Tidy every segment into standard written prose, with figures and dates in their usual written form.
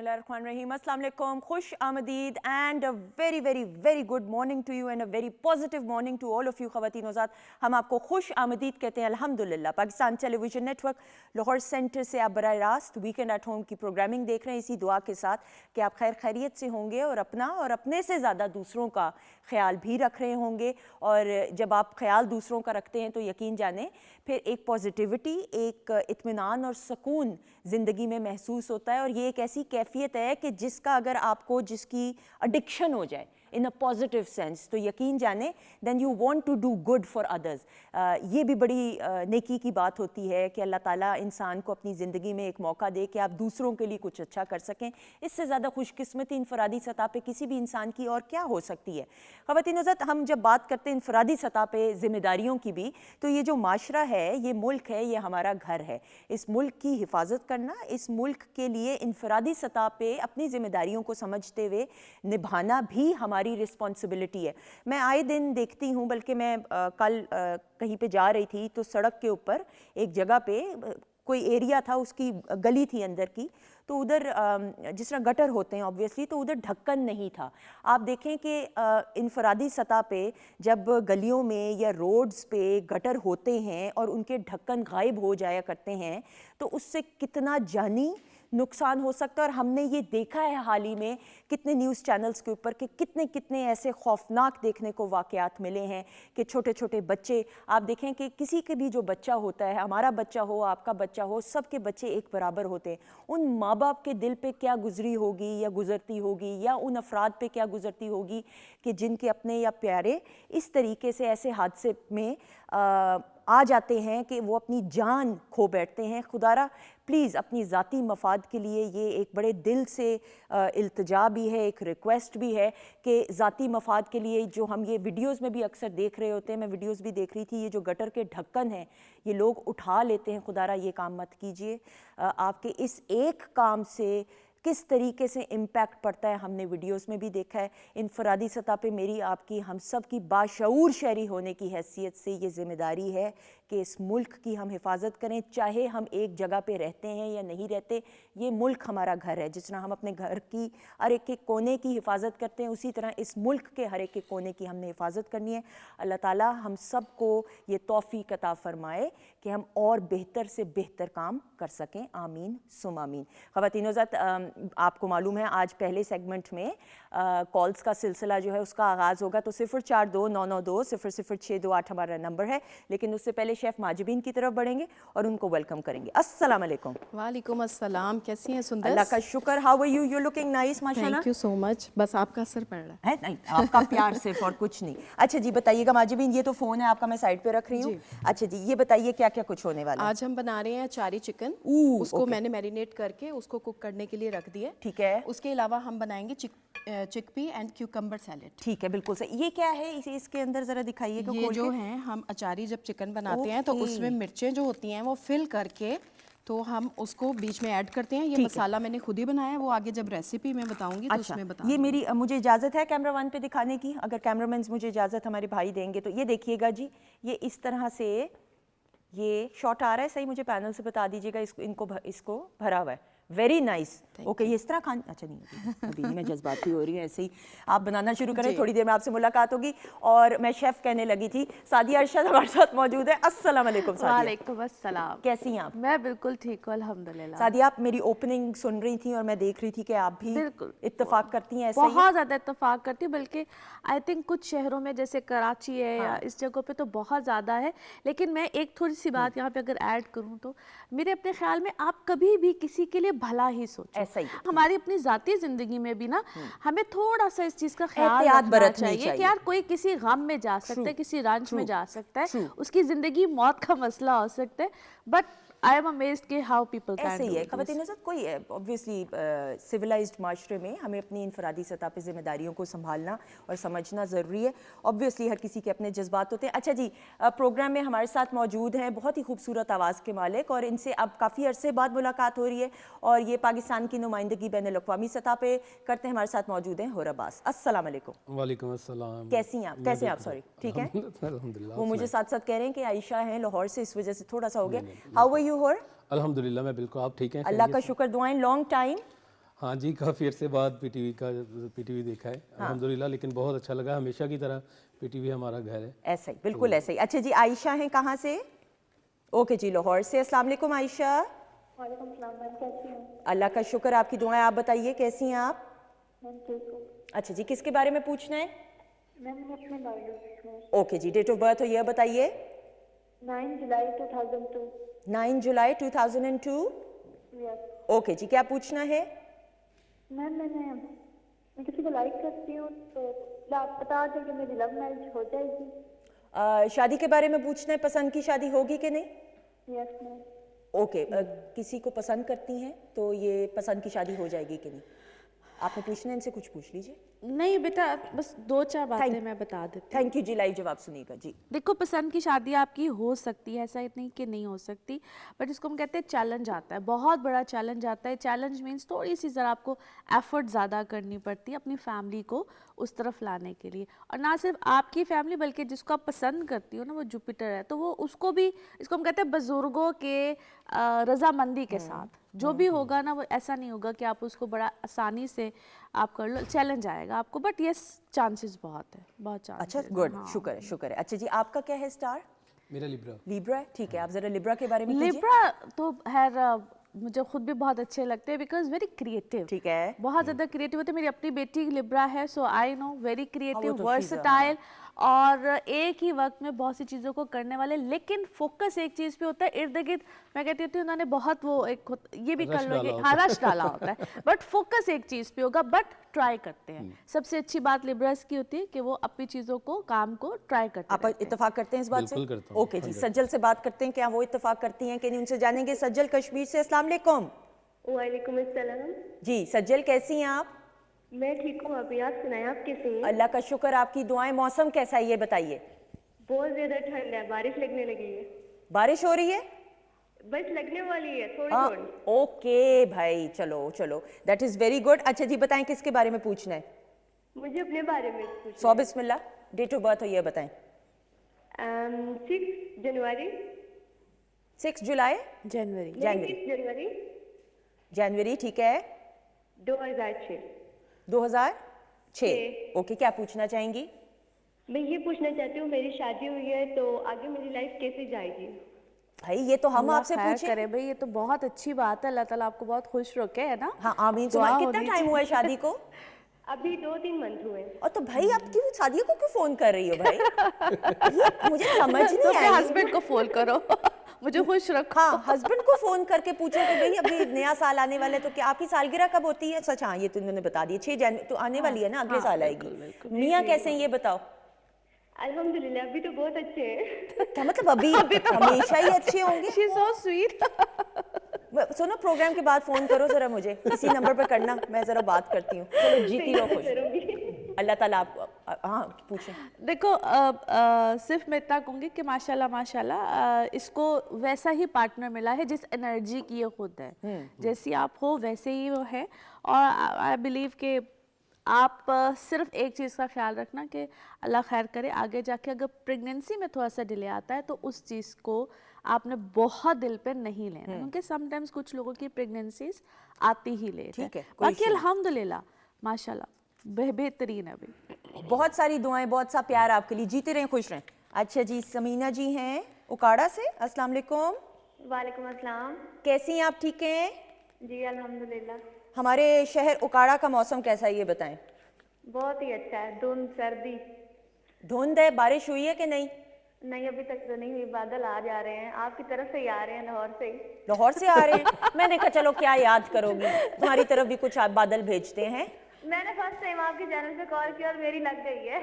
बिस्मिल्लाहिर्रहमानिर्रहीम। अस्सलाम वालेकुम, खुश आमदीद and a very very very good morning to you and a very positive morning to all of you ख़वातीन हज़रात। हम आपको खुश आमदीद कहते हैं अल्हम्दुलिल्लाह। Pakistan television network Lahore centre से आप बराह रास्त वीकेंड एट होम की प्रोग्रामिंग देख रहे हैं, इसी दुआ के साथ कि आप खैर खैरियत से होंगे और अपना और अपने से ज़्यादा दूसरों का ख्याल भी रख रहे होंगे। और जब आप ख्याल दूसरों का रखते हैं तो यकीन जाने फिर एक पॉजिटिविटी, एक इत्मीनान और सुकून ज़िंदगी में महसूस होता है। और ये एक ऐसी कैफियत है कि जिसका अगर आपको जिसकी एडिक्शन हो जाए इन अ पॉजिटिव सेंस तो यकीन जाने then you want to do good for others. ये भी बड़ी नेकी की बात होती है कि अल्लाह ताला इंसान को अपनी ज़िंदगी में एक मौका दे कि आप दूसरों के लिए कुछ अच्छा कर सकें। इससे ज़्यादा खुशकिस्मती इनफरादी सतह पे किसी भी इंसान की और क्या हो सकती है। ख़वातीन हज़रात, हम जब बात करते हैं इनफरादी सतह पे ज़िम्मेदारियों की भी, तो ये जो माशरा है, ये मुल्क है, ये हमारा घर है। इस मुल्क की हिफाजत करना, इस मुल्क के लिए इनफरादी सतह पे अपनी ज़िम्मेदारियों को समझते हुए निभाना भी हमारी रिस्पॉन्सिबिलिटी है। मैं आए दिन देखती हूँ, बल्कि मैं कल कहीं पे जा रही थी तो सड़क के ऊपर एक जगह पे कोई एरिया था, उसकी गली थी अंदर की, तो उधर जिस तरह गटर होते हैं ऑब्वियसली, तो उधर ढक्कन नहीं था। आप देखें कि इनफरादी सतह पे जब गलियों में या रोड्स पे गटर होते हैं और उनके ढक्कन गायब हो जाया करते हैं तो उससे कितना जानी नुकसान हो सकता है। और हमने ये देखा है हाल ही में कितने न्यूज़ चैनल्स के ऊपर कि कितने कितने ऐसे खौफनाक देखने को वाक़यात मिले हैं कि छोटे छोटे बच्चे, आप देखें कि किसी के भी जो बच्चा होता है, हमारा बच्चा हो, आपका बच्चा हो, सबके बच्चे एक बराबर होते हैं। उन माँ बाप के दिल पे क्या गुजरी होगी या गुजरती होगी, या उन अफराद पे क्या गुजरती होगी कि जिनके अपने या प्यारे इस तरीके से ऐसे हादसे में आ जाते हैं कि वो अपनी जान खो बैठते हैं। खुदारा प्लीज़ अपनी ज़ाती मफाद के लिए ये एक बड़े दिल से इल्तिजा भी है, एक रिक्वेस्ट भी है कि ज़ाती मफाद के लिए जो हम ये वीडियोज़ में भी अक्सर देख रहे होते हैं, मैं वीडियोज़ भी देख रही थी, ये जो गटर के ढक्कन हैं ये लोग उठा लेते हैं। खुदारा ये काम मत कीजिए। आपके इस एक काम से किस तरीके से इम्पैक्ट पड़ता है हमने वीडियोस में भी देखा है। इनफरादी सतह पे मेरी आपकी हम सब की बाशऊर शहरी होने की हैसियत से ये ज़िम्मेदारी है कि इस मुल्क की हम हिफाजत करें, चाहे हम एक जगह पे रहते हैं या नहीं रहते। ये मुल्क हमारा घर है। जिस तरह हम अपने घर की हर एक के कोने की हिफाजत करते हैं, उसी तरह इस मुल्क के हर एक के कोने की हमने हिफाजत करनी है। अल्लाह ताला हम सब को ये तौफीक अता फरमाए कि हम और बेहतर से बेहतर काम कर सकें। आमीन सुम आमीन। ख़वातीन हज़रात, आपको मालूम है आज पहले सेगमेंट में कॉल्स का सिलसिला जो है उसका आगाज़ होगा, तो 042992000628 हमारा नंबर है। लेकिन उससे पहले शेफ़ माजिबीन की तरफ बढ़ेंगे और उनको वेलकम करेंगे। अस्सलाम वालेकुम। वालेकुम अस्सलाम, कैसी हैं सुंदर? अल्लाह का शुक्र। How are you? You looking nice माशाल्लाह। Thank you so much. बस आपका असर पड़ रहा है नहीं, आपका प्यार सिर्फ और कुछ नहीं। अच्छा जी बताइएगा माजिबीन, ये तो फ़ोन है आपका, मैं साइड पे रख रही हूँ। अच्छा जी ये बताइए क्या क्या कुछ होने वाला है। आज हम बना रहे हैं अचारी चिकन। उसको मैंने मैरिनेट करके उसको कुक करने के लिए रख दिया। ठीक है। उसके अलावा हम बनाएंगे चिकपी एंड क्यूकम्बर सैलेड। ठीक है, बिल्कुल सही। ये क्या है इसके अंदर जरा दिखाइए। ये जो है हम अचारी जब चिकन बनाते हैं तो उसमें मिर्चें जो होती हैं वो फिल करके तो हम उसको बीच में ऐड करते हैं। ये मसाला मैंने खुद ही बनाया है, वो आगे जब रेसिपी मैं बताऊंगी तो उसमें बताऊंगी। ये मेरी मुझे इजाज़त है कैमरा वन पे दिखाने की, अगर कैमरामैन मुझे इजाज़त हमारे भाई देंगे तो। ये देखिएगा जी, ये इस तरह से ये शॉट आ रहा है, सही मुझे पैनल से बता दीजिएगा। इसको भरा हुआ है। Very nice. ओके, ये इस तरह खान, अच्छा नहीं अभी मैं जज्बाती हो रही हूँ, ऐसे ही आप बनाना शुरू करें, थोड़ी देर में आपसे मुलाकात होगी। और मैं शेफ़ कहने लगी थी, सादिया अरशद हमारे साथ मौजूद है। अस्सलाम वालेकुम सादिया। वालेकुम अस्सलाम। कैसी हैं आप? मैं बिल्कुल ठीक हूँ अल्हम्दुलिल्लाह। सादिया, आप मेरी ओपनिंग सुन रही थी और मैं देख रही थी कि आप भी बिल्कुल इत्तेफाक करती हैं। बहुत ज़्यादा इत्तेफाक करती हूँ, बल्कि आई थिंक कुछ शहरों में जैसे कराची है या इस जगह पे तो बहुत ज़्यादा है। लेकिन मैं एक थोड़ी सी बात यहाँ पे अगर ऐड करूँ तो मेरे अपने ख्याल में आप कभी भी किसी के लिए भला ही सोचो। ऐसा ही हमारी अपनी ज़ाती ज़िंदगी में भी ना हमें थोड़ा सा इस चीज़ का ख्याल रखना चाहिए कि यार कोई किसी गम में जा सकता है, किसी रंज में जा सकता है, उसकी ज़िंदगी मौत का मसला हो सकता है। बट आई एम अमेज्ड कि हाउ पीपल कैन ऐसे ही है। ख़वातीन हज़रात, कोई ऑब्वियसली सिविलाइज्ड माशरे में हमें अपनी इनफरादी सतह पे ज़िम्मेदारियों को संभालना और समझना ज़रूरी है। ऑब्वियसली हर किसी के अपने जज्बात होते हैं। अच्छा जी, प्रोग्राम में हमारे साथ मौजूद हैं बहुत ही खूबसूरत आवाज़ के मालिक, और इनसे अब काफ़ी अरसे बाद मुलाकात हो रही है और ये पाकिस्तान की नुमाइंदगी बैन अल-अक़वामी सतह पे करते हैं। हमारे साथ मौजूद हैं हुर अब्बास। अस्सलाम वालेकुम। वालेकुम अस्सलाम। कैसी हैं आप? कैसे हैं आप? सॉरी, ठीक है। अल्हम्दुलिल्लाह। वो मुझे साथ साथ कह रहे हैं कि आयशा हैं लाहौर से, इस वजह से थोड़ा सा हो गया। हाउ आर यू हुर? अल्हम्दुलिल्लाह मैं बिल्कुल। आप ठीक हैं? अल्लाह का शुक्र, दुआएं। Long time. हाँ जी, काफ़ी अरसे बाद पीटीवी देखा है अल्हम्दुलिल्लाह, लेकिन बहुत अच्छा लगा। हमेशा की तरह पीटीवी हमारा घर है। ऐसा ही, बिल्कुल ऐसा ही। अच्छा जी, आयशा हैं कहाँ से? ओके जी, लाहौर से। अस्सलाम वालेकुम आयशा। वालेकुम सलाम मैम, कैसी हैं? अल्लाह का शुक्र, आपकी दुआएं। आप बताइए कैसी हैं आप? मैम ठीक हूँ। अच्छा जी, किसके बारे में पूछना है? मैम मैंने अपने बायोलॉजी में ओके जी, डेट ऑफ बर्थ हो यह बताइए। 9 जुलाई 2002। 9 जुलाई 2002। यस ओके जी, क्या पूछना है? मैम मैं किसी को लाइक करती हूँ, तो आप बता दें कि मेरी लव मैरिज हो जाएगी? शादी के बारे में पूछना है, पसंद की शादी होगी कि नहीं? Yes ma'am. ओके, किसी को पसंद करती हैं तो ये पसंद की शादी हो जाएगी कि नहीं? आपने पूछना है, इनसे कुछ पूछ लीजिए। नहीं बेटा, बस 2-4 बातें मैं बता देती हूँ। थैंक यू जी, लाइव जवाब सुनिएगा जी। देखो, पसंद की शादी आपकी हो सकती है, ऐसा नहीं कि नहीं हो सकती, बट इसको हम कहते हैं चैलेंज आता है, बहुत बड़ा चैलेंज आता है। चैलेंज मीन्स थोड़ी सी ज़रा आपको एफर्ट ज़्यादा करनी पड़ती है अपनी फैमिली को उस तरफ लाने के लिए। और ना सिर्फ आपकी फैमिली, बल्कि जिसको आप पसंद करती हो ना, वो जुपिटर है, तो वो उसको भी, इसको हम कहते हैं बुजुर्गों के रजामंदी के साथ जो भी होगा ना, वो ऐसा नहीं होगा कि आप उसको बड़ा आसानी से आप कर लो। चैलेंज आएगा आपको, बट यस चांसेस बहुत है, बहुत चांसेस। अच्छा, गुड, शुक्र है, शुक्र है। अच्छा जी, आपका क्या है स्टार? मेरा लिब्रा। लिब्रा है, ठीक है। आप जरा लिब्रा के बारे में कीजिए। लिब्रा तो है, मुझे खुद भी बहुत अच्छे लगते हैं, बिकॉज वेरी क्रिएटिव। ठीक है। बहुत ज़्यादा क्रिएटिव होते हैं। मेरी अपनी बेटी लिब्रा है, सो आई नो, वेरी क्रिएटिव, तो वर्सटाइल, और एक ही वक्त में बहुत सी चीज़ों को करने वाले, लेकिन फोकस एक चीज़ पे होता है। इर्द गिर्द मैं कहती होती हूँ, उन्होंने बहुत वो एक ये भी कर लो, हाँ, रश डाला होता है, बट फोकस एक चीज़ पे होगा, बट ट्राई करते हैं। सबसे अच्छी बात लिब्रास की होती है कि वो अपनी चीज़ों को, काम को ट्राई करते हैं। आप इत्तेफाक करते हैं इस बात से? बिल्कुल करता हूँ। ओके जी, सज्जल से बात करते हैं, क्या वो इत्तेफाक करती हैं कि नहीं, उनसे जानेंगे। सज्जल कश्मीर से, अस्सलाम वालेकुम। वालेकुम अस्सलाम। जी सज्जल, कैसी हैं आप? मैं ठीक हूँ, अभी आप सुनाएं, आप कैसे हैं? अल्लाह का शुक्र, आपकी दुआएं। मौसम कैसा है ये बताइए? बहुत ज़्यादा ठंड है, बारिश लगने लगी है। बारिश हो रही है? बस लगने वाली है, थोड़ी थोड़ी। ओके भाई, चलो चलो, दैट इज़ वेरी गुड। अच्छा जी, बताएं किसके बारे में पूछना है? मुझे अपने बारे में पूछना सौ बिस्मिल्लाह। डेट ऑफ बर्थ हो ये बताएं। 6 जनवरी। 6 जुलाई जनवरी। जनवरी 6 जनवरी जनवरी, ठीक है। 2006। 2006। ओके, क्या पूछना चाहेंगी? मैं ये पूछना चाहती हूँ, मेरी शादी हुई है तो आगे मेरी लाइफ कैसे जाएगी? भाई ये तो हम आपसे पूछे। करे भाई, ये तो बहुत अच्छी बात है, अल्लाह ताला आपको बहुत खुश रखे, है ना? हाँ आमीन। तुम्हारा कितना टाइम हुआ है शादी को? अभी 2-3 मंथ हुए। और तो भाई आप क्यों शादियों को क्यों फोन कर रही हो भाई? ये मुझे समझ नहीं आई। हस्बैंड को फोन करो, मुझे खुश रखो। हाँ, हस्बैंड को फोन करके पूछो कि भाई अभी नया साल आने वाला है, तो क्या आपकी सालगिरह कब होती है? सच, हाँ ये तो उन्होंने बता दिया, 6 जनवरी तो आने वाली है ना, अगले साल आएगी। मियाँ कैसे हैं ये बताओ? अल्हम्दुलिल्लाह अभी तो बहुत अच्छे हैं। क्या मतलब अभी हमेशा ही अच्छे होंगे? She so sweet. सुनो, प्रोग्राम के बाद फोन करो जरा मुझे, इसी नंबर पर करना, मैं जरा बात करती हूँ। चलो जीती रहो, खुश। अल्लाह ताला आपको। हाँ पूछें। देखो, सिर्फ मैं इतना कहूँगी कि माशाल्लाह माशाल्लाह इसको वैसा ही पार्टनर मिला है जिस एनर्जी की ये खुद है। जैसी आप हो वैसे ही वो है। और आई बिलीव कि आप सिर्फ एक चीज़ का ख्याल रखना कि अल्लाह खैर करे, आगे जाके अगर प्रेगनेंसी में थोड़ा सा डिले आता है तो उस चीज़ को आपने बहुत दिल पे नहीं लेना, क्योंकि समटाइम्स कुछ लोगों की प्रेगनेंसीज आती ही लेट है। बाकी अल्हम्दुलिल्लाह माशाल्लाह बेहतरीन है अभी। बहुत सारी दुआएं, बहुत सा प्यार आपके लिए, जीते रहें, खुश रहें। अच्छा जी, समीना जी हैं उकाड़ा से, अस्सलाम वालेकुम। वालेकुम अस्सलाम। कैसी हैं आप? ठीक हैं जी अल्हम्दुलिल्लाह। हमारे शहर उकाड़ा का मौसम कैसा है ये बताएं? बहुत ही अच्छा है, धुंध सर्दी। धुंध है, बारिश हुई है कि नहीं? नहीं अभी तक तो नहीं हुई, बादल आ जा रहे हैं, आपकी तरफ से ही आ रहे हैं, लाहौर से ही। लाहौर से आ रहे हैं? मैंने कहा चलो क्या याद करोगी, तुम्हारी तरफ भी कुछ आप बादल भेजते हैं। मैंने फर्स्ट टाइम आपके चैनल पे कॉल किया और मेरी लग गई है।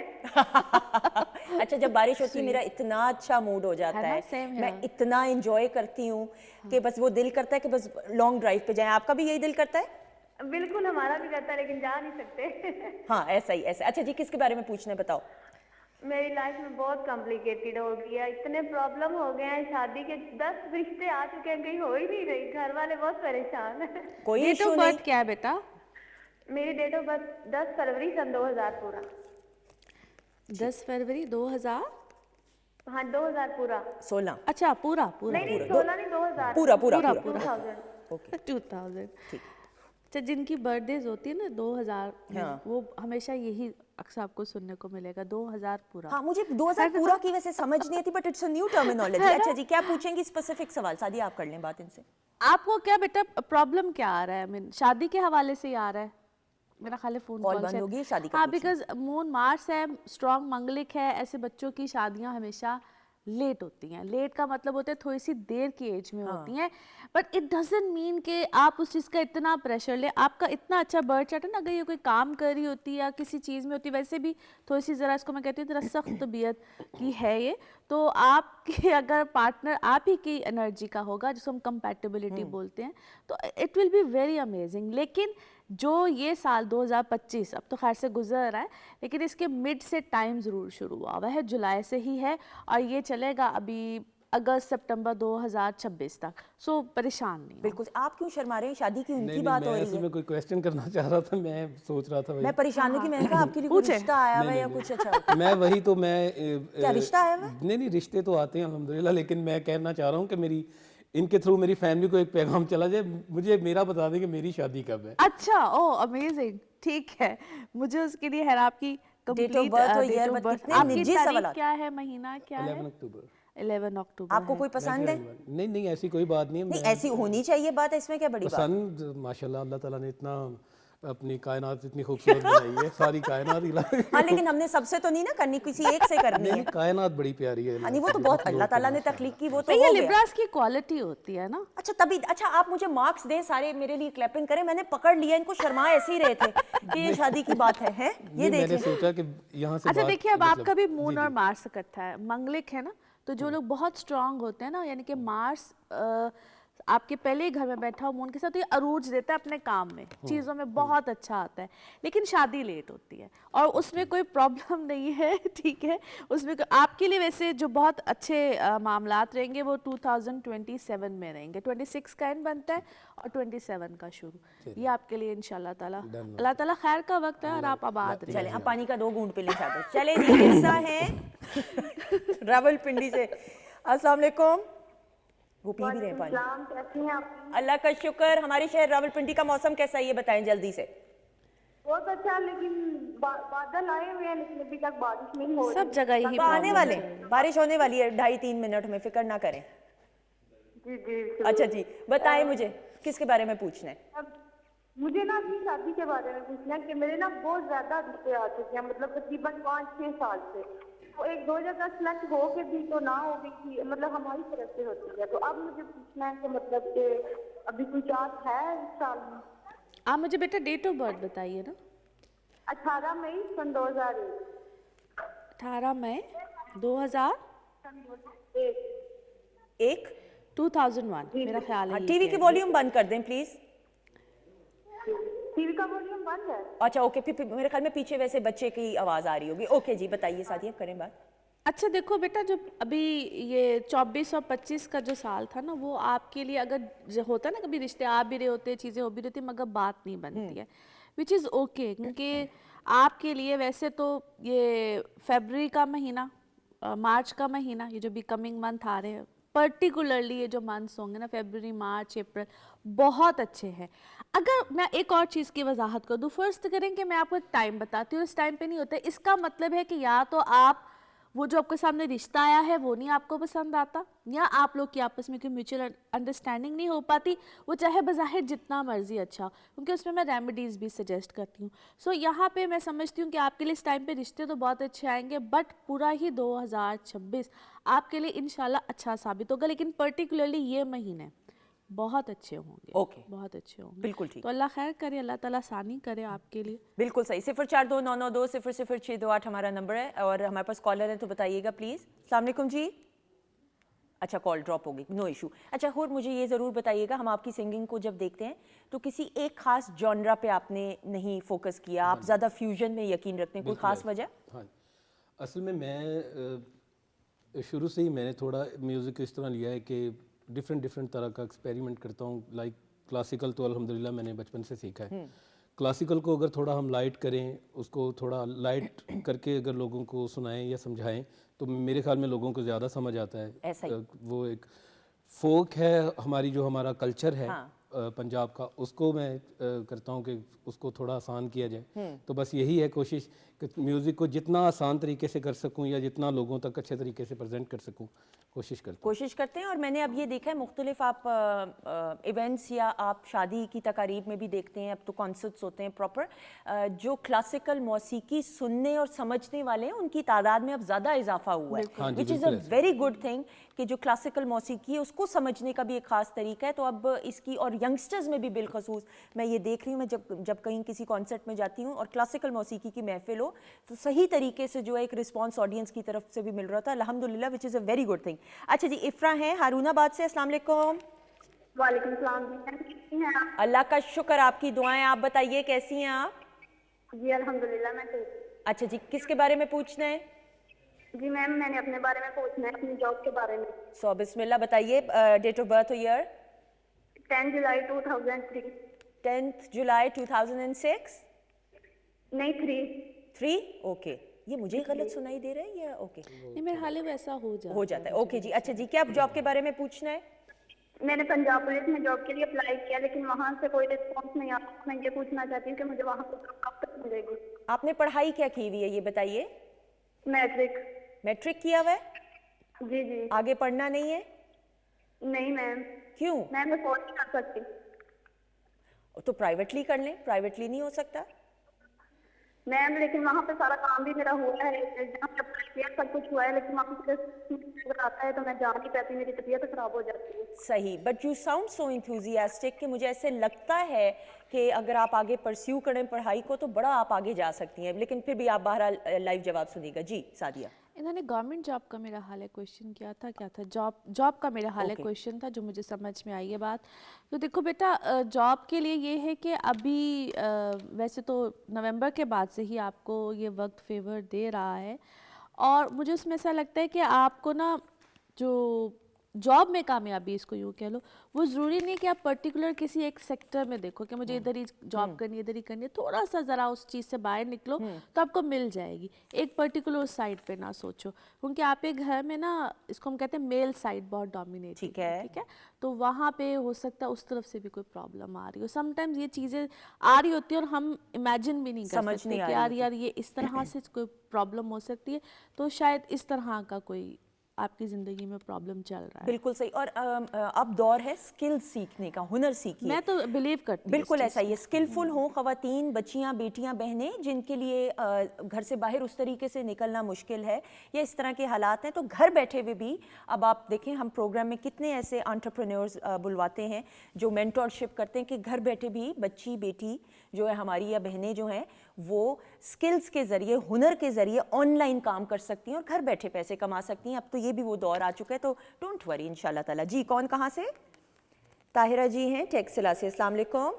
अच्छा, जब बारिश होती है मेरा इतना अच्छा मूड हो जाता है, मैं इतना एंजॉय करती हूँ कि बस वो दिल करता है कि बस लॉन्ग ड्राइव पे जाएं। आपका भी यही दिल करता है? बिल्कुल, हमारा भी करता है लेकिन जा नहीं सकते। हाँ ऐसा ही, ऐसा। अच्छा जी, किसके बारे में पूछना है बताओ? मेरी लाइफ में बहुत कॉम्प्लिकेटेड हो गई है, इतने प्रॉब्लम हो गए हैं, शादी के 10 रिश्ते आ चुके हैं, कहीं हो ही नहीं रही, घर वाले बहुत परेशान हैं। कोई इशू नहीं। क्या है बेटा? मेरी डेट ऑफ बर्थ 10 फरवरी सन 2000 पूरा। 10 फरवरी 2000? हाँ 2000 पूरा। 16। अच्छा पूरा पूरा नहीं 16 नहीं 2000 पूरा पूरा पूरा पूरा। 2000। ओके 2000। اچھا جن کی برتھ ڈیز ہوتی ہے نا 2000 وہ ہمیشہ یہی اکثر آپ کو سننے کو ملے گا 2000 پورا. ہاں مجھے 2000 پورا کی ویسے سمجھ نہیں آتی but it's a new terminology. اچھا جی کیا پوچھیں گی اسپیسیفک سوال سادی آپ کر لیں بات ان سے. آپ کو کیا بیٹا پرابلم کیا آ رہا ہے شادی کے حوالے سے ہی آ رہا ہے میرا خیال ہے فون کال بند ہوگی شادی کا. ہاں بیکاز مون مارس ہے اسٹرانگ منگلک ہے ایسے بچوں کی شادیاں ہمیشہ لیٹ ہوتی ہیں. لیٹ کا مطلب ہوتا ہے تھوڑی سی دیر کی ایج میں ہوتی ہیں بٹ اٹ ڈزنٹ مین کہ آپ اس چیز کا اتنا پریشر لیں. آپ کا اتنا اچھا برتھ چارٹ ہے نا اگر یہ کوئی کام کر رہی ہوتی ہے یا کسی چیز میں ہوتی ہے ویسے بھی تھوڑی سی ذرا اس کو میں کہتی ہوں ذرا سخت طبیعت کی ہے یہ تو آپ کے اگر پارٹنر آپ ہی کی انرجی کا ہوگا جس کو ہم کمپیٹیبلٹی بولتے ہیں تو it will be very amazing. لیکن جو یہ سال 2025 اب تو خیر سے گزر رہا ہے لیکن اس کے مڈ سے ٹائم ضرور شروع ہوا ہے جولائی سے ہی ہے اور یہ چلے گا ابھی اگست سپٹمبر 2026 تک. سو پریشان نہیں. بالکل. آپ کیوں شرما رہے ہیں شادی کی ان کی بات ہو رہی ہے. میں کوئی کویسچن کرنا چاہ رہا تھا میں سوچ رہا تھا میں پریشان ہوں کہ میں نے کہا آپ کے لیے کوئی رشتہ آیا ہوا ہے یا کچھ. اچھا میں وہی تو میں کیا رشتہ آیا ہوا ہے؟ نہیں رشتے تو آتے ہیں الحمدللہ لیکن میں کہنا چاہ رہا ہوں کہ میری ان کے تھرو میری فیملی کو ایک پیغام چلا جائے مجھے میرا بتا دیں کہ میری شادی کب ہے. اچھا او امیزنگ ٹھیک ہے مجھے اس کے لیے ہے آپ کی ڈیٹ آف برتھ اور ایئر بٹ کتنے نجی سوالات. کیا ہے مہینہ کیا ہے 11 اکتوبر. 11 اکتوبر. آپ کو کوئی پسند ہے؟ نہیں ایسی کوئی بات نہیں ہے. نہیں ایسی ہونی چاہیے بات ہے اس میں کیا بڑی بات. پسند ماشاءاللہ اللہ تعالیٰ نے اتنا اپنی کائنات اتنی خوبصورت بنائی ہے ساری کائنات. ہاں لیکن ہم نے سب سے تو نہیں نا کرنی کسی ایک سے کرنی ہے. کائنات بڑی پیاری ہے. نہیں وہ تو بہت اللہ تعالیٰ نے تخلیق کی وہ تو یہ لبراس کی کوالٹی ہوتی ہے نا. اچھا تبھی اچھا آپ مجھے مارکس دیں سارے میرے لیے کلیپنگ کریں. میں نے پکڑ لیا ان کو شرما ایسے ہی رہے تھے کہ یہ شادی کی بات ہے. یہ میں نے سوچا کہ یہاں سے اچھا دیکھیے اب آپ کا بھی مون اور مارس اکٹھا ہے منگلک ہے نا تو جو لوگ بہت اسٹرانگ ہوتے ہیں نا یعنی کہ مارس آپ کے پہلے ہی گھر میں بیٹھا ہو مون کے ساتھ یہ عروج دیتا ہے اپنے کام میں چیزوں میں بہت اچھا آتا ہے لیکن شادی لیٹ ہوتی ہے اور اس میں کوئی پرابلم نہیں ہے ٹھیک ہے. اس میں آپ کے لیے ویسے جو بہت اچھے معاملات رہیں گے وہ 2027 میں رہیں گے. 26 کا اینڈ بنتا ہے اور 27 کا شروع. یہ آپ کے لیے انشاءاللہ تعالیٰ اللہ تعالیٰ خیر کا وقت ہے اور آپ آباد رہیں. چلیں اب پانی کا 2 گھونٹ پی لیں شاید. چلیں جی حصہ ہیں راولپنڈی سے. السلام علیکم. وہ پی بھی رہے ہیں پانی. کیسی ہیں آپ؟ اللہ کا شکر. ہمارے شہر راولپنڈی کا موسم کیسا ہے یہ بتائیں جلدی سے. بہت اچھا لیکن بادل آئے ہوئے ہیں لیکن ابھی تک بارش نہیں ہو رہی. سب جگہ یہی آنے والے بارش ہونے والی ہے 2.5-3 منٹ میں فکر نہ کریں. جی جی. اچھا جی بتائیں مجھے کس کے بارے میں پوچھنا ہے. اب مجھے نا اپنی شادی کے بارے میں پوچھنا ہے کہ میرے نا بہت زیادہ رشتے آ چکے ہیں مطلب تقریباً 5-6 سال سے. تو ایک 2 جگہ سلیکٹ ہو کے بھی تو نہ ہو گئی تھی مطلب ہماری طرف سے ہوتی ہے. تو اب مجھے پوچھنا ہے کہ مطلب کہ ابھی کوئی چانس ہے اس سال میں. آپ مجھے بیٹا ڈیٹ آف برتھ بتائیے نا. 18 مئی سن 2001. 18 مئی 2001 2001 میرا خیال ہے. ٹی وی کی والیوم بند کر دیں پلیز. ٹی وی کا والیوم بند ہے. اچھا اوکے پھر میرے خیال میں پیچھے ویسے بچے کی آواز آ رہی ہوگی. اوکے جی بتائیے ساتھی اب کریں بات. اچھا دیکھو بیٹا جب ابھی یہ 24 اور 25 کا جو سال تھا نا وہ آپ کے لیے اگر ہوتا نا کبھی رشتے آ بھی رہے ہوتے چیزیں ہو بھی رہتی مگر بات نہیں بنتی ہے وچ از اوکے کیونکہ آپ کے لیے ویسے تو یہ فیبرری کا مہینہ مارچ کا مہینہ یہ جو بھی کمنگ منتھ آ رہے ہیں پرٹیکولرلی یہ جو منتھس ہوں گے نا فیبرری مارچ اپریل بہت اچھے ہیں. اگر میں ایک اور چیز کی وضاحت کر دوں فرسٹ کریں کہ میں آپ کو ایک ٹائم بتاتی ہوں اس ٹائم پہ نہیں ہوتا ہے. اس کا مطلب ہے کہ یا تو آپ وہ جو آپ کے سامنے رشتہ آیا ہے وہ نہیں آپ کو پسند آتا یا آپ لوگ کی آپس میں کوئی میوچل انڈرسٹینڈنگ نہیں ہو پاتی وہ چاہے بظاہر جتنا مرضی اچھا کیونکہ اس میں ریمیڈیز بھی سجیسٹ کرتی ہوں. سو یہاں پہ میں سمجھتی ہوں کہ آپ کے لیے اس ٹائم پہ رشتے تو بہت اچھے آئیں گے بٹ پورا ہی 2026 آپ کے لیے انشاءاللہ اچھا ثابت ہوگا لیکن پرٹیکولرلی یہ مہینے بہت اچھے ہوں گے. اوکے بہت اچھے ہوں گے. بالکل ٹھیک. تو اللہ خیر کرے اللہ تعالیٰ آسانی کرے آپ کے لیے. بالکل صحیح. 042992000628 ہمارا نمبر ہے اور ہمارے پاس کالر ہے تو بتائیے گا پلیز. السلام علیکم جی. اچھا کال ڈراپ ہو گئی نو ایشو. اچھا اور مجھے یہ ضرور بتائیے گا ہم آپ کی سنگنگ کو جب دیکھتے ہیں تو کسی ایک خاص جانرا پہ آپ نے نہیں فوکس کیا آپ زیادہ فیوژن میں یقین رکھتے ہیں کوئی خاص وجہ؟ ہاں اصل میں شروع سے ہی میں نے تھوڑا میوزک اس طرح لیا ہے کہ ڈفرینٹ طرح کا ایکسپیریمنٹ کرتا ہوں. لائک کلاسیکل تو الحمدللہ میں نے بچپن سے سیکھا ہے. کلاسیکل کو اگر تھوڑا ہم لائٹ کریں اس کو تھوڑا لائٹ کر کے اگر لوگوں کو سنائیں یا سمجھائیں تو میرے خیال میں لوگوں کو زیادہ سمجھ آتا ہے. وہ ایک فوک ہے ہماری جو ہمارا کلچر ہے पंजाब का, उसको मैं करता हूँ कि उसको थोड़ा आसान किया जाए। तो बस यही है कोशिश कि म्यूज़िक को जितना आसान तरीके से कर सकूँ या जितना लोगों तक अच्छे तरीके से प्रेजेंट कर सकूँ, कोशिश करते हैं। और मैंने अब ये देखा है मुख्तलिफ आप इवेंट्स या आप शादी की तकारीब में भी देखते हैं, अब तो कॉन्सर्ट्स होते हैं प्रॉपर, जो क्लासिकल मौसीकी सुनने और समझने वाले हैं उनकी तादाद में अब ज़्यादा इजाफा हुआ है, which is a very good thing कि जो क्लासिकल मौसीकी है उसको समझने का भी एक ख़ास तरीका है। तो अब इसकी, और यंगस्टर्स में भी बिलखसूस मैं ये देख रही हूँ, मैं जब कहीं किसी कॉन्सर्ट में जाती हूँ और क्लासिकल मौसीकी की महफिल हो तो सही तरीके से जो है एक रिस्पॉन्स ऑडियंस की तरफ से भी मिल रहा था, अल्हम्दुलिल्लाह, which is a very good thing. अच्छा जी, इफ्रा हैं हारूनाबाद से, अस्सलाम वालेकुम। वालेकुम सलाम जी, कैसी हैं आप? अल्लाह का शुक्र, आपकी दुआएं, आप बताइए कैसी हैं आप? जी अल्हम्दुलिल्लाह मैं ठीक। अच्छा जी, किसके बारे में पूछना है? जी मैम, मैंने अपने बारे में पूछना है, अपनी जॉब के बारे में। सो बिस्मिल्लाह, बताइए डेट ऑफ बर्थ और ईयर। 10 जुलाई 2003। 10 जुलाई 2006? नहीं 3। ओके, ये मुझे गलत सुनाई दे रहा है या ओके? नहीं, मेरे हाल में ऐसा हो जाता है। ओके जी, अच्छा जी, क्या आप जॉब के बारे में पूछना है? मैंने पंजाब पुलिस में जॉब के लिए अप्लाई किया, लेकिन वहाँ से कोई रिस्पॉन्स नहीं आया। मैं ये पूछना चाहती हूँ कि मुझे वहाँ पर जॉब कब तक मिलेगी? आपने पढ़ाई क्या की हुई है ये बताइए? मैट्रिक किया हुआ है? जी जी। आगे पढ़ना नहीं है? नहीं मैम। क्यों? मैम मैं अफोर्ड नहीं कर सकती। तो प्राइवेटली कर लें, प्राइवेटली नहीं हो सकता? मैम लेकिन वहाँ पे सारा काम भी मेरा हुआ है, जहाँ पे अप्लाई किया सब कुछ हुआ है, लेकिन वहाँ पे अगर आता है तो मैं जा नहीं पाती, मेरी तबीयत खराब हो जाती है। सही, but you sound so enthusiastic कि मुझे ऐसे लगता है कि अगर आप आगे परस्यू करें पढ़ाई को तो बड़ा आप आगे जा सकती हैं, लेकिन फिर भी आप बहरहाल लाइव जवाब सुनिएगा। जी सादिया। इन्होंने गवर्नमेंट जॉब का मेरा हाल है क्वेश्चन किया था, क्या था, जॉब का मेरा हाल है क्वेश्चन था, जो मुझे समझ में आई है बात। तो देखो बेटा, जॉब के लिए ये है कि अभी वैसे तो नवंबर के बाद से ही आपको ये वक्त फेवर दे रहा है, और मुझे उसमें ऐसा लगता है कि आपको ना जो जॉब में कामयाबी, इसको यूँ कह लो, वो ज़रूरी नहीं कि आप पर्टिकुलर किसी एक सेक्टर में देखो कि मुझे इधर ही जॉब करनी है, इधर ही करनी है। थोड़ा सा ज़रा उस चीज़ से बाहर निकलो तो आपको मिल जाएगी। एक पर्टिकुलर साइड पे ना सोचो, क्योंकि आपके घर में ना, इसको हम कहते हैं मेल साइड बहुत डोमिनेट, ठीक है, ठीक है, तो वहाँ पे हो सकता है उस तरफ से भी कोई प्रॉब्लम आ रही हो। समटाइम्स ये चीज़ें आ रही होती है और हम इमेजिन भी नहीं कर सकते कि यार ये इस तरह से कोई प्रॉब्लम हो सकती है, तो शायद इस तरह का कोई आपकी ज़िंदगी में प्रॉब्लम चल रहा है। बिल्कुल सही। और अब दौर है स्किल सीखने का, हुनर सीखिए। मैं तो बिलीव करती हूँ बिल्कुल ऐसा ही है। स्किलफुल हो ख़वातीन, बच्चियाँ, बेटियाँ, बहनें जिनके लिए घर से बाहर उस तरीके से निकलना मुश्किल है या इस तरह के हालात हैं, तो घर बैठे हुए भी अब आप देखें, हम प्रोग्राम में कितने ऐसे एंटरप्रेन्योर्स बुलवाते हैं जो मेंटरशिप करते हैं कि घर बैठे भी बच्ची, बेटी जो है हमारी या बहनें जो हैं वो स्किल्स के ज़रिए, हुनर के ज़रिए ऑनलाइन काम कर सकती हैं और घर बैठे पैसे कमा सकती हैं। अब तो ये भी वो दौर आ चुका है, तो डोंट वरी इंशाल्लाह ताला। जी कौन कहाँ से? ताहिरा जी हैं टेक्सिला से। अस्सलाम वालेकुम।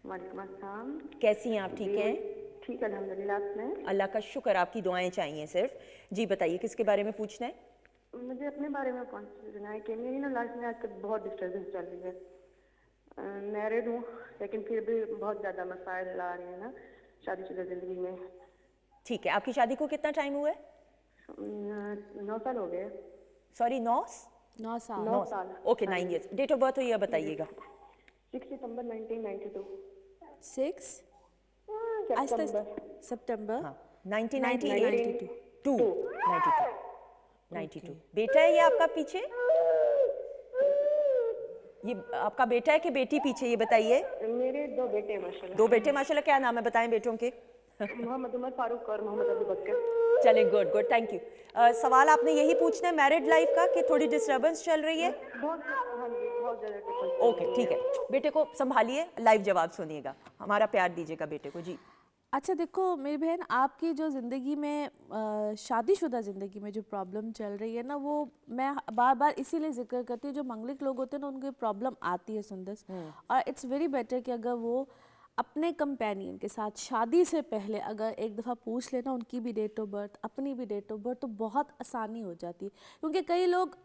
वालेकुम अस्सलाम। कैसी हैं आप? ठीक हैं? ठीक अल्हम्दुलिल्लाह। आपने? अल्लाह का शुक्र, आपकी दुआएं चाहिए सिर्फ। जी बताइए किसके बारे में पूछना है? मुझे अपने बारे में पूछना है कि मेरी ना लाइफ में आजकल बहुत डिस्टर्बेंस चल रही है। मैरिड हूँ लेकिन फिर भी बहुत ज़्यादा मसाइल आ रहे हैं ना शादीशुदा ज़िंदगी में। ठीक है, आपकी शादी को कितना टाइम हुआ है? 9 साल हो गए। सॉरी 9 साल। Okay, 9 years. Date of birth हो ये बताइएगा। 6 सितंबर 1992। 6 सितंबर 1992। 92। बेटा है ये आपका पीछे? ये आपका बेटा है कि बेटी पीछे, ये बताइए। मेरे 2 बेटे माशाल्लाह। 2 बेटे माशाल्लाह। क्या नाम है बताएं बेटों के? मोहम्मद उमर फारूक और मोहम्मद अबू बकर। चले, गुड गुड, थैंक यू। सवाल आपने यही पूछना है मैरिड लाइफ का कि थोड़ी डिस्टर्बेंस चल रही है? बहुत ज़्यादा। ओके ठीक है, बेटे को संभालिए, लाइव जवाब सुनिएगा, हमारा प्यार दीजिएगा बेटे को। जी अच्छा देखो मेरी बहन, आपकी जो ज़िंदगी में शादीशुदा ज़िंदगी में जो प्रॉब्लम चल रही है ना, वो मैं बार बार इसीलिए जिक्र करती हूँ, जो मंगलिक लोग होते हैं ना उनको प्रॉब्लम आती है सुंदस, और इट्स वेरी बेटर कि अगर वो अपने कंपेनियन के साथ शादी से पहले अगर एक दफ़ा पूछ लेना उनकी भी डेट ऑफ बर्थ, अपनी भी डेट ऑफ बर्थ, तो बहुत आसानी हो जाती है। क्योंकि कई लोग,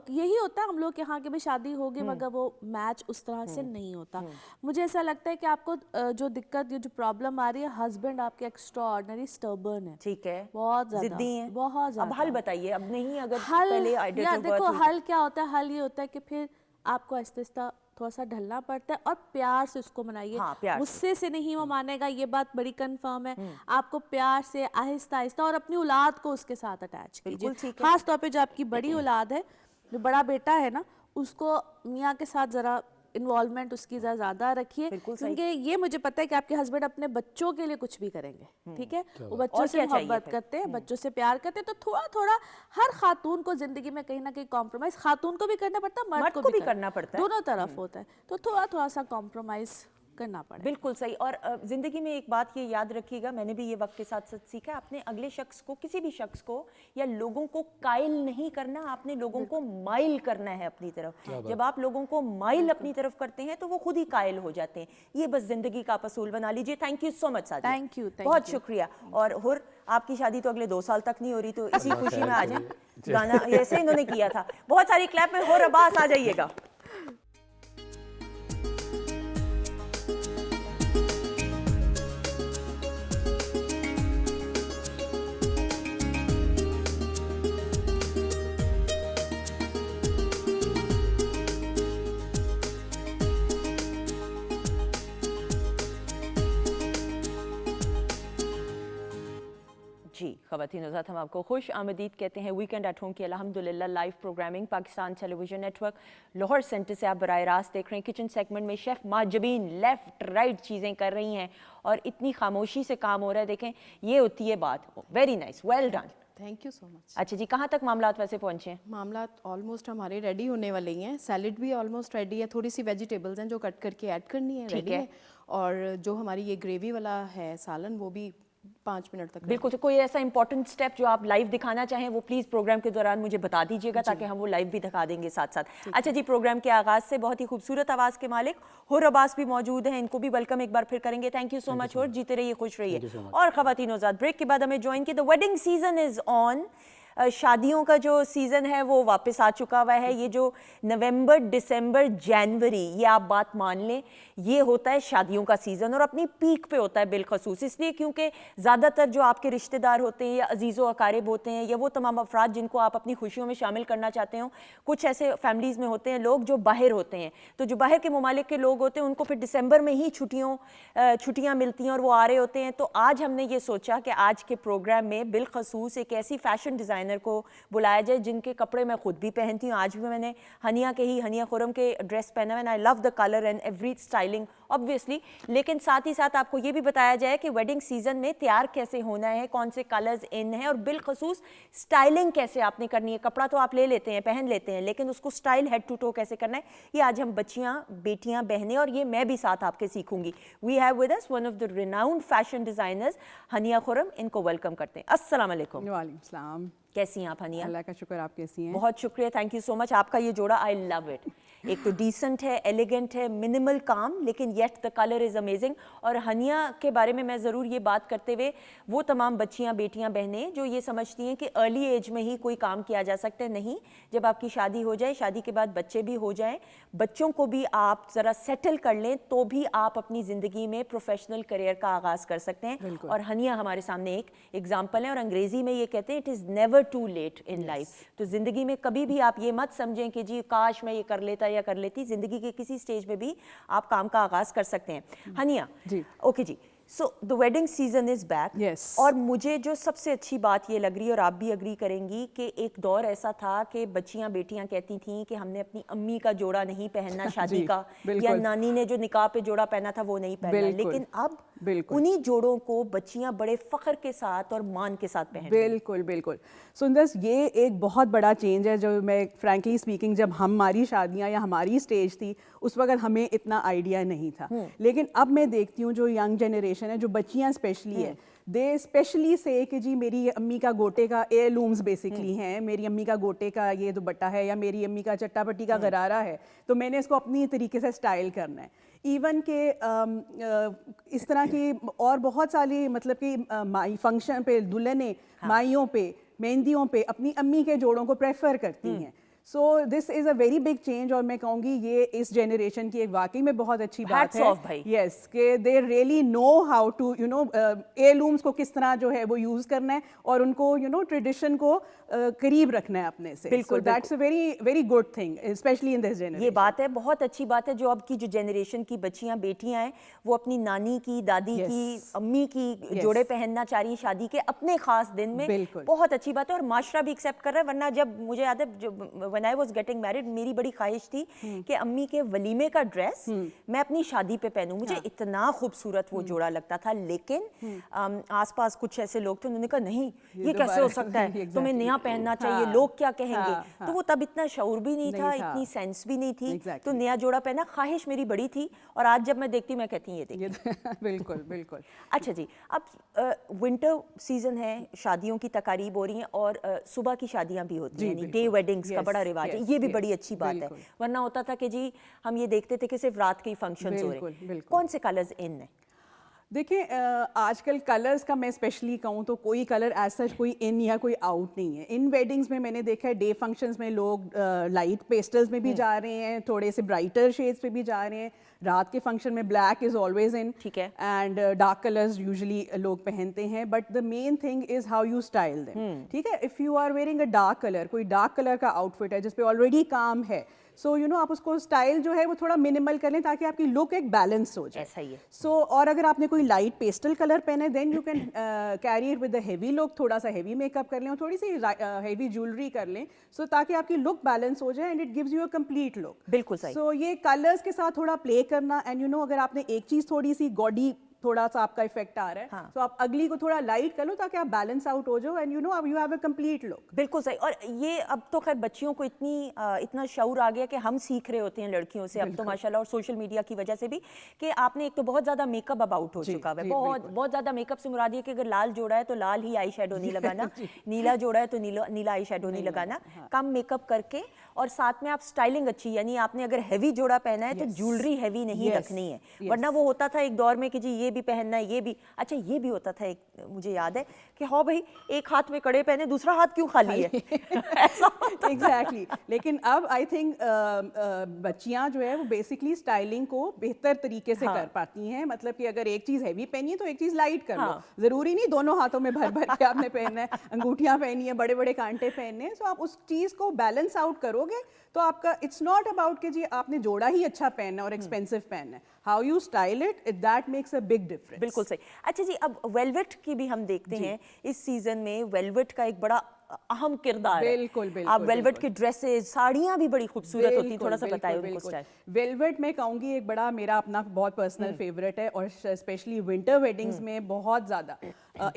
यही होता है हम लोग के यहाँ की भी शादी होगी मगर वो मैच उस तरह से नहीं होता। मुझे ऐसा लगता है कि आपको जो दिक्कत, ये जो प्रॉब्लम आ रही है, हस्बैंड आपके एक्स्ट्राऑर्डिनरी स्टर्बन है। ठीक है, बहुत ज़्यादा जिद्दी हैं, बहुत ज़्यादा। अब हल बताइए। अब नहीं, अगर हल पहले या देखो हल क्या होता है, हल ये होता है कि फिर आपको आहिस्ता आहिस्ता थोड़ा सा ढलना पड़ता है और प्यार से उसको मनाइए। हाँ, प्यार से। गुस्से से नहीं वो मानेगा, ये बात बड़ी कंफर्म है। आपको प्यार से आहिस्ता आहिस्ता, और अपनी औलाद को उसके साथ अटैच बिल्कुल कीजिए, ठीक है। खास तौर पे जो आपकी बड़ी औलाद है, जो बड़ा बेटा है ना, उसको मियाँ के साथ ज़रा इन्वॉल्वमेंट उसकी ज़्यादा रखिए, बिल्कुल सही। क्योंकि ये मुझे पता है कि आपके हस्बैंड अपने बच्चों के लिए कुछ भी करेंगे, ठीक है, वो बच्चों और से क्या चाहिए मोहब्बत फिर? करते हैं, बच्चों से प्यार करते हैं, तो थोड़ा थोड़ा हर खातून को जिंदगी में कहीं ना कहीं कॉम्प्रोमाइज खातून को भी करना पड़ता है, मर्द को भी करना पड़ता है। दोनों तरफ होता है, तो थोड़ा थोड़ा सा कॉम्प्रोमाइज करना पड़े। बिल्कुल सही। और ज़िंदगी में एक बात ये याद रखिएगा, मैंने भी ये वक्त के साथ साथ सीखा, आपने अगले शख्स को, किसी भी शख्स को या लोगों को कायल नहीं करना, आपने लोगों को माइल करना है अपनी तरफ। जब आप लोगों को माइल अपनी तरफ करते हैं तो वो खुद ही कायल हो जाते हैं। ये बस ज़िंदगी का असूल बना लीजिए। Thank you so much Sadia, Thank you, thank बहुत you. शुक्रिया। और हुर, आपकी शादी तो अगले 2 साल तक नहीं हो रही, तो इसी खुशी में आ जाए। गाना ऐसे इन्होंने किया था, बहुत सारी क्लैप में। हुर अब्बास आ जाइएगा। जी ख़वातीन हज़रात, हम आपको खुश आमदीद कहते हैं वीकेंड एट होम की अल्हम्दुलिल्लाह live programming Pakistan television network Lahore centre से आप बराह रास्त देख रहे हैं। किचन सेगमेंट में शेफ़ माजबीन लेफ़्ट राइट चीज़ें कर रही हैं और इतनी खामोशी से काम हो रहा है। देखें, ये होती है बात। Very nice, well done. Thank you so much. अच्छा जी, कहाँ तक मामलात वैसे पहुँचे हैं? मामला ऑलमोस्ट हमारे रेडी होने वाले ही हैं। सैलेड भी ऑलमोस्ट रेडी है, थोड़ी सी वेजिटेबल्स हैं जो कट करके ऐड करनी है, रेडी है। और जो हमारी ये ग्रेवी वाला है सालन, वो भी 5 मिनट तक। बिल्कुल। तो कोई ऐसा इंपॉर्टेंट स्टेप जो आप लाइव दिखाना चाहें वो प्लीज़ प्रोग्राम के दौरान मुझे बता दीजिएगा, ताकि हम वो लाइव भी दिखा देंगे साथ साथ। अच्छा जी, प्रोग्राम के आगाज़ से बहुत ही खूबसूरत आवाज़ के मालिक हुर अब्बास भी मौजूद हैं, इनको भी वेलकम एक बार फिर करेंगे। थैंक यू सो मच हुर, जीते रहिए, खुश रहिए। और ख़वातीन हज़रात, ब्रेक के बाद हमें ज्वाइन की, the wedding season is on. शादियों का जो सीज़न है वो वापस आ चुका हुआ है। ये जो नवंबर, दिसंबर, जनवरी, ये आप बात मान लें, ये होता है शादियों का सीज़न और अपनी पीक पे होता है बिलखसूस। इसलिए क्योंकि ज़्यादातर जो आपके रिश्तेदार होते हैं या अजीज़ो अकारिब होते हैं या वो तमाम अफराद जिनको आप अपनी खुशियों में शामिल करना चाहते हो, कुछ ऐसे फैमिलीज़ में होते हैं लोग जो बाहर होते हैं, तो जो बाहर के ममालिक के लोग होते हैं उनको फिर दिसंबर में ही छुट्टियाँ मिलती हैं और वो आ रहे होते हैं। तो आज हमने ये सोचा कि आज के प्रोग्राम में बिलखसूस एक ऐसी फ़ैशन डिज़ाइनर को बुलाया जाए जिनके कपड़े मैं खुद भी पहनती हूँ। आज भी मैंने हनिया खुरम के ड्रेस पहना है। I love the colour and every styling obviously, लेकिन साथ ही साथ आपको ये भी बताया जाए कि वेडिंग सीजन में तैयार कैसे होना है, कौन से कलर्स इन हैं और बिलखसूस स्टाइलिंग कैसे आपने करनी है। कपड़ा तो आप ले लेते हैं, पहन लेते हैं, लेकिन उसको स्टाइल हेड टू टो कैसे करना है, ये आज हम बच्चियाँ, बेटियाँ, बहनें और ये मैं भी साथ आपके सीखूंगी। We have with us one of the renowned fashion designers Hania Khurram, इनको वेलकम करते हैं। अस्सलाम वालेकुम। वालेकुम सलाम। कैसी हैं आप हनिया? अल्लाह का शुक्र, आप कैसी हैं? बहुत शुक्रिया, थैंक यू सो मच। आपका ये जोड़ा आई लव इट। एक तो डिसेंट है, एलिगेंट है, मिनिमल काम, लेकिन yet the colour is amazing. और हनिया के बारे में मैं ज़रूर ये बात करते हुए वो तमाम बच्चियाँ, बेटियाँ, बहनें जो ये समझती हैं कि अर्ली एज में ही कोई काम किया जा सकता है, नहीं। जब आपकी शादी हो जाए, शादी के बाद बच्चे भी हो जाएं, बच्चों को भी आप ज़रा सेटल कर लें, तो भी आप अपनी ज़िंदगी में प्रोफेशनल करियर का आगाज़ कर सकते हैं। और हनिया हमारे सामने एक एग्जाम्पल है। और अंग्रेज़ी में ये कहते हैं it is never too late in life. तो ज़िंदगी में कभी भी आप ये मत समझें कि जी काश मैं ये कर लेता या कर लेती। ज़िंदगी के किसी स्टेज में भी आप काम का आगाज़ कर सकते हैं। हनिया जी। ओके जी, so the wedding season is back. Yes. और मुझे जो सबसे अच्छी बात ये लग रही है, और आप भी अग्री करेंगी, कि एक दौर ऐसा था कि बच्चियां, बेटियां कहती थीं कि हमने अपनी अम्मी का जोड़ा नहीं पहनना शादी जी, का, या बिल्कुल। नानी ने जो निकाह पे जोड़ा पहना था वो नहीं पहनना। बिल्कुल, लेकिन अब बिल्कुल। उन्हीं जोड़ों को बच्चियां बड़े फ़ख्र के साथ और मान के साथ पहन रही हैं। बिल्कुल बिल्कुल सुंदर, ये एक बहुत बड़ा चेंज है जो मैं फ्रैंकली स्पीकिंग, जब हमारी शादियां या हमारी स्टेज थी उस वक्त हमें इतना आइडिया नहीं था। लेकिन अब मैं देखती हूँ जो यंग जनरेशन है, जो बच्चियाँ स्पेशली है, दे स्पेशली से कि जी मेरी अम्मी का गोटे का एयरलूम्स बेसिकली हैं, मेरी अम्मी का गोटे का ये दुपट्टा है या मेरी अम्मी का चट्टापट्टी का गरारा है, तो मैंने इसको अपनी तरीके से स्टाइल करना है। इवन के इस तरह की और बहुत सारी, मतलब कि माई फंक्शन पे दुल्हने माइयों पे, मेहंदियों पे अपनी अम्मी के जोड़ों को प्रेफर करती हैं। So this is a very big change, और मैं कहूँगी ये इस जनरेशन की एक वाकई में बहुत अच्छी बात Hats है. off भाई. Yes, कि they really know how to heirlooms को किस तरह जो है वो यूज़ करना है, और उनको ट्रेडिशन को करीब रखना है अपने से. बिल्कुल, So that's a very very good thing, especially in this generation. ये बात है, बहुत अच्छी बात है. जो अब की जो जनरेशन की बच्चियां बेटियां हैं वो अपनी नानी की, दादी की, अम्मी की जोड़े पहनना चाह रही हैं शादी के अपने खास दिन में. बहुत अच्छी बात है, और माशरा भी एक्सेप्ट कर रहा है. वरना जब मुझे याद है when I was getting married, मेरी बड़ी ख्वाहिश थी कि अम्मी के वलीमे का ड्रेस मैं अपनी शादी पे पहनूं. मुझे इतना खूबसूरत वो जोड़ा लगता था, लेकिन आसपास कुछ ऐसे लोग थे, उन्होंने कहा नहीं ये कैसे हो सकता है, तुम्हें नया पहनना चाहिए, लोग क्या कहेंगे. तो वो तब इतना शऊर भी नहीं था, इतनी सेंस भी नहीं थी, तो नया जोड़ा पहना. ख्वाहिश मेरी बड़ी थी, और आज जब मैं देखती हूँ मैं कहती हूँ ये देखिए. बिल्कुल बिल्कुल. अच्छा जी, अब विंटर सीजन है, शादियों की तकारीब हो रही हैं, और सुबह की शादियां भी होती हैं, डे वेडिंग्स का बड़ा रिवाज है. ये भी बड़ी अच्छी बात है. वरना होता था कि जी हम ये देखते थे कि सिर्फ रात के ही फंक्शंस हो रहे हैं. कौन से कलर्स इन है? देखिए आजकल कलर्स का मैं स्पेशली कहूँ तो कोई कलर एज सच कोई इन या कोई आउट नहीं है. इन वेडिंग्स में मैंने देखा है, डे फंक्शंस में लोग लाइट पेस्टल्स में भी जा रहे हैं, थोड़े से ब्राइटर शेड्स पे भी जा रहे हैं. रात के फंक्शन में ब्लैक इज ऑलवेज इन, ठीक है, एंड डार्क कलर्स यूजुअली लोग पहनते हैं. But the main thing is how you style them. ठीक है, if you are wearing a dark colour, कोई डार्क कलर का आउटफिट है जिसपे ऑलरेडी काम है, सो आप उसको स्टाइल जो है वो थोड़ा मिनिमल कर लें ताकि आपकी लुक एक बैलेंस हो जाए. ऐसा ही है. सो और अगर आपने कोई लाइट पेस्टल कलर पहने, then you can carry it with a heavy look. थोड़ा सा हेवी मेकअप कर लें और थोड़ी सी हेवी ज्वेलरी कर लें, सो ताकि आपकी लुक बैलेंस हो जाए, and it gives you a complete look. बिल्कुल सही. सो ये कलर्स के साथ थोड़ा प्ले करना, एंड अगर आपने एक चीज थोड़ी सी गॉडी थोड़ा सा आपका इफेक्ट आ रहा है, तो आप अगली को थोड़ा लाइट कर लो ताकि आप बैलेंस आउट हो जाओ, एंड अब you have a complete look. बिल्कुल सही. और ये अब तो खैर बच्चियों को इतना शऊर आ गया कि हम सीख रहे होते हैं लड़कियों से अब तो माशाल्लाह, और सोशल मीडिया की वजह से भी, कि आपने एक तो बहुत ज्यादा मेकअप अब आउट हो चुका है. बहुत ज्यादा मेकअप से मुराद ये कि अगर लाल जोड़ा है तो लाल ही आई शेडो नहीं लगाना, नीला जोड़ा है तो नीला आई शेडो नहीं लगाना. कम मेकअप करके, और साथ में आप स्टाइलिंग अच्छी, यानी आपने अगर हैवी जोड़ा पहना है तो ज्वेलरी हैवी नहीं रखनी है. वरना वो होता था एक दौर में कि जी ये भी पहनना है, ये भी. अच्छा ये भी होता था एक, मुझे याद है कि हाँ भाई एक हाथ में कड़े पहने, दूसरा हाथ क्यों खाली है. ऐसा एग्जैक्टली. लेकिन अब आई थिंक बच्चियां जो है वो बेसिकली स्टाइलिंग को बेहतर तरीके से कर पाती हैं. मतलब कि अगर एक चीज हैवी पहनी है तो एक चीज लाइट कर लो. जरूरी नहीं दोनों हाथों में भर भर के आपने पहनना है, अंगूठियां पहनी है, बड़े बड़े कांटे पहनने हैं. सो आप उस चीज को बैलेंस आउट करोगे तो आपका इट्स नॉट अबाउट कि जी आपने जोड़ा ही अच्छा पहनना और एक्सपेंसिव पहनना है. How you style it, that makes a big difference. बिल्कुल सही. अच्छा जी, अब वेलवेट की भी हम देखते हैं इस सीजन में. वेलवेट का एक बड़ा अहम किरदार है. बिल्कुल. आप वेलवेट की ड्रेसेस, साड़ियां भी बड़ी खूबसूरत होती हैं. थोड़ा सा बताइए उनको स्टाइल. वेलवेट मैं कहूँगी एक बड़ा मेरा अपना बहुत पर्सनल फेवरेट है, और स्पेशली विंटर वेडिंग्स में बहुत ज़्यादा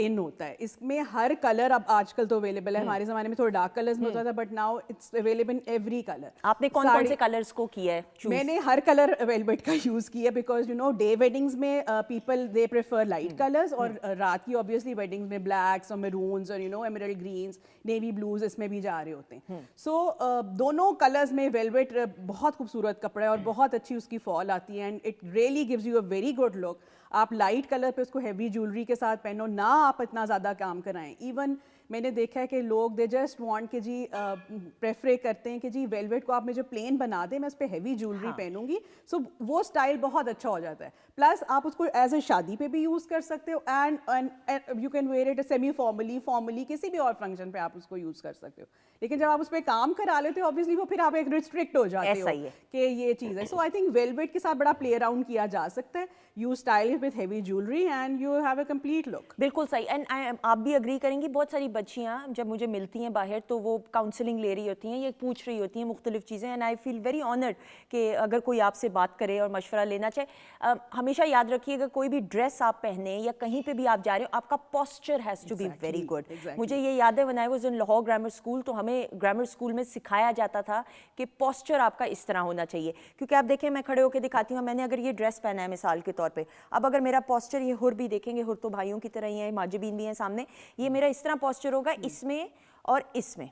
इन होता है. इसमें हर कलर अब आजकल तो अवेलेबल है. हमारे ज़माने में थोड़ा डार्क कलर्स में होता था, but now it's available in every colour. आपने कौन कौन से कलर्स को किया है? मैंने हर कलर वेलवेट का यूज़ किया, बिकॉज डे वेडिंग्स में people they prefer light colours, और रात की ऑब्वियसली वेडिंग्स में ब्लैक्स और मैरून्स और एमराल्ड ग्रीन्स, नेवी ब्लूज इसमें भी जा रहे होते हैं. सो दोनों कलर्स में वेलवेट बहुत खूबसूरत कपड़ा है और बहुत अच्छी उसकी फॉल आती है, and it really gives you a very good look. आप लाइट कलर पे उसको हैवी ज्वेलरी के साथ पहनो ना, आप इतना ज़्यादा काम कराएं. इवन मैंने देखा है कि लोग दे जस्ट वांट कि जी प्रेफर करते हैं कि जी वेलवेट को आप मुझे प्लेन बना दें, मैं उस पर हैवी ज्वेलरी पहनूंगी. सो वो स्टाइल बहुत अच्छा हो जाता है. प्लस आप उसको एज ए शादी पे भी यूज़ कर सकते हो, and you can wear it semi formally किसी भी और फंक्शन पे आप उसको यूज़ कर सकते हो. लेकिन जब आप उस पर काम करा लेते हो ऑब्वियसली वो फिर आप एक रिस्ट्रिक्ट हो जाते हो कि ये चीज़ है. सो आई थिंक वेलवेट के साथ बड़ा प्ले अराउंड किया जा सकता है. You style it with heavy jewellery and you have a complete look. बिल्कुल सही. एंड आप भी अग्री करेंगी, बहुत सारी बच्चियां जब मुझे मिलती हैं बाहर तो वो काउंसलिंग ले रही होती हैं, ये पूछ रही होती हैं मुख्तलिफ चीज़ें, and I feel very honoured कि अगर कोई आपसे बात करे और मशवरा लेना चाहे. हमेशा याद रखिएगा कोई भी ड्रेस आप पहने या कहीं पे भी आप जा रहे हो, आपका posture has to be very good. मुझे ये याद है when I was in Lahore grammar school, तो हमें ग्रामर स्कूल में सिखाया जाता था कि पोस्चर आपका इस तरह होना चाहिए. क्योंकि आप देखें, मैं खड़े होकर दिखाती हूँ, मैंने अगर ये ड्रेस पहना है मिसाल के तौर पे, अब अगर मेरा पोस्चर, ये हुर भी देखेंगे, हुर तो भाइयों की तरह ही है, माजिबीन भी हैं सामने, ये मेरा इस तरह पोस्चर होगा, इसमें और इसमें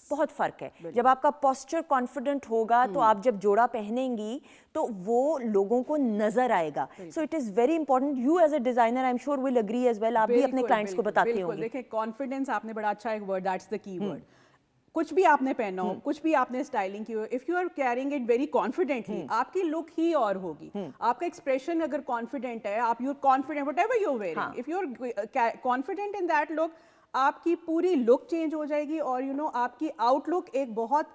बहुत फ़र्क है. जब आपका पोस्चर कॉन्फिडेंट होगा तो आप जब जोड़ा पहनेंगी तो वो लोगों को नजर आएगा. So it is very important. You as a designer I am sure will agree as well, आप भी अपने क्लाइंट्स को बताते होंगे. देखिए कॉन्फिडेंस आपने बड़ा अच्छा एक word, that's the key word. कुछ भी आपने पहना हो, कुछ भी आपने स्टाइलिंग की हो, if you are carrying it very confidently, आपकी लुक ही और होगी. आपका एक्सप्रेशन अगर कॉन्फिडेंट है, आप you confident whatever you wearing, if you are confident in that look, आपकी पूरी लुक चेंज हो जाएगी और यू नो आपकी आउटलुक एक बहुत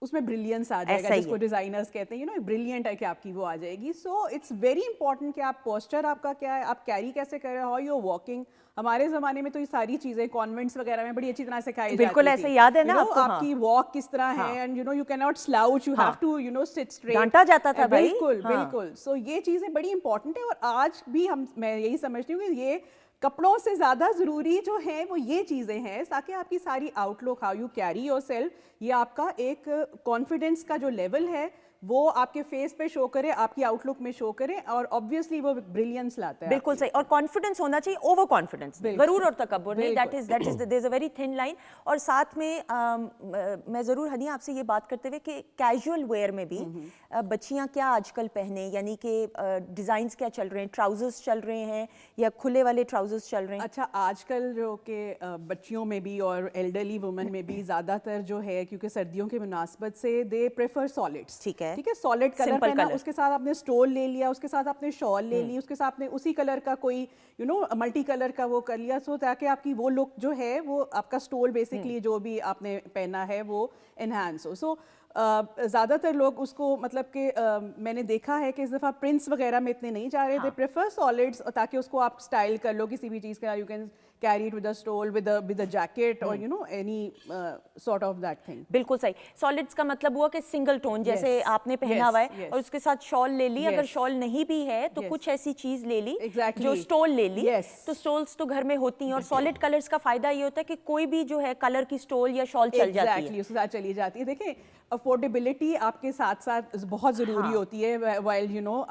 उसमें ब्रिलियंस आ जाएगा, जिसको डिजाइनर्स कहते हैं, यू नो ब्रिलियंट है कि आपकी वो आ जाएगी. सो इट्स वेरी इंपॉर्टेंट कि आप पोस्चर आपका क्या है, आप कैरी कैसे कर रहे हो, हाउ यू आर वॉकिंग. हमारे जमाने में तो ये सारी चीजें कॉन्वेंट्स वगैरह में बड़ी अच्छी तरह सिखाई जाती थी. बिल्कुल ऐसे याद है ना आपको, आपकी वॉक किस तरह है, and you know you can not slouch, you have to you know sit straight. डांटा जाता था भाई. बिल्कुल बिल्कुल. सो ये चीजें बड़ी इंपॉर्टेंट है और आज भी मैं यही समझती हूँ कि ये कपड़ों से ज़्यादा ज़रूरी जो है वो ये चीज़ें हैं, ताकि आपकी सारी outlook, how you carry yourself, ये आपका एक कॉन्फिडेंस का जो लेवल है वो आपके फेस पे शो करे, आपकी आउटलुक में शो करे, और ऑब्वियसली वो ब्रिलियंस लाता है. बिल्कुल सही. और कॉन्फिडेंस होना चाहिए, ओवर कॉन्फिडेंस, गरूर और तकब्बुर नहीं. That is there is a very thin line. और साथ में मैं ज़रूर हनिया आपसे ये बात करते हुए कि कैजुअल वेयर में भी बच्चियां क्या आजकल पहने, यानी कि डिज़ाइंस क्या चल रहे हैं, ट्राउजर्स चल रहे हैं या खुले वाले ट्राउजर्स चल रहे हैं? अच्छा, आजकल जो कि बच्चियों में भी और एल्डरली वुमेन में भी ज़्यादातर जो है, क्योंकि सर्दियों के मुनासबत से दे प्रेफर सॉलिड्स. ठीक है, सॉलिड कलर पहना, उसके साथ आपने स्टोल ले लिया, उसके साथ आपने शॉल ले ली, उसके साथ आपने उसी कलर का कोई यू नो मल्टी कलर का वो कर लिया, सो ताकि आपकी वो लुक जो है वो आपका स्टोल बेसिकली जो भी आपने पहना है वो एनहांस हो. सो ज़्यादातर लोग उसको मतलब कि मैंने देखा है कि इस दफ़ा प्रिंट्स वगैरह में इतने नहीं जा रहे थे, प्रेफर सॉलिड्स, ताकि उसको आप स्टाइल कर लो किसी भी चीज़ का. You can carry it with a stole, with a jacket, और you know any sort of that thing. बिल्कुल सही. सॉलिड्स का मतलब हुआ कि सिंगल टोन, जैसे आपने पहना हुआ है और उसके साथ शॉल ले ली. अगर शॉल नहीं भी है तो कुछ ऐसी चीज ले ली, जो स्टोल ले ली. तो स्टोल्स तो घर में होती हैं, और सॉलिड कलर्स का फायदा ये होता है कि कोई भी जो है कलर की स्टोल या शॉल चल जाती है, उसके साथ चली जाती है. देखिए, अफोर्डेबिलिटी आपके साथ साथ बहुत ज़रूरी होती है वाइल यू नो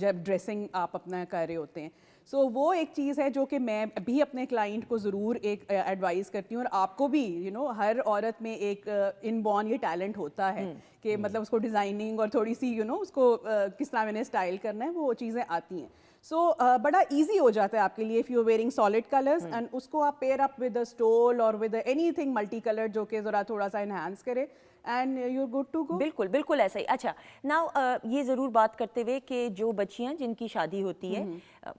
जब ड्रेसिंग आप अपना कर रहे होते हैं. सो वो एक चीज़ है जो कि मैं भी अपने क्लाइंट को ज़रूर एक एडवाइस करती हूँ, और आपको भी यू नो हर औरत में एक इनबॉर्न ये टैलेंट होता है कि मतलब उसको डिज़ाइनिंग और थोड़ी सी यू नो उसको किस तरह मैंने स्टाइल करना है, वो चीज़ें आती हैं. सो बड़ा इजी हो जाता है आपके लिए if you are wearing solid colours, and उसको आप pair up with a stole और विद एनीथिंग मल्टी कलर जो कि ज़रा थोड़ा सा इन्हांस करे, and you are good to go. बिल्कुल बिल्कुल ऐसा ही. अच्छा, नाउ ये ज़रूर बात करते हुए कि जो बच्चियां जिनकी शादी होती है,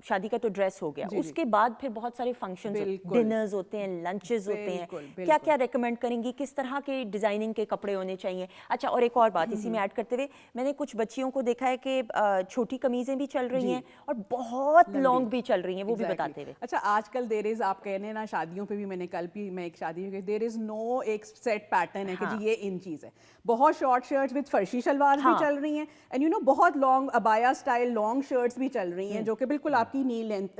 शादी का तो ड्रेस हो गया, उसके बाद फिर बहुत सारे फंक्शंस, डिनर्स होते हैं, लंचेस होते हैं, क्या क्या रेकमेंड करेंगी, किस तरह के डिज़ाइनिंग के कपड़े होने चाहिए? अच्छा, और एक और बात इसी में ऐड करते हुए, मैंने कुछ बच्चियों को देखा है कि छोटी कमीज़ें भी चल रही हैं और बहुत लॉन्ग भी चल रही हैं, वो भी बताते हुए. अच्छा, आजकल देर इज़, आप कहने ना शादियों पे भी, मैंने कल भी मैं एक शादी में, देर इज़ नो एक सेट पैटर्न है कि जी ये इन चीज़ है. बहुत शॉर्ट शर्ट्स विद फर्शी शलवार भी चल रही हैं, एंड यू नो बहुत long abaya style long shirts भी चल रही हैं जो कि बिल्कुल आपकी नी लेंथ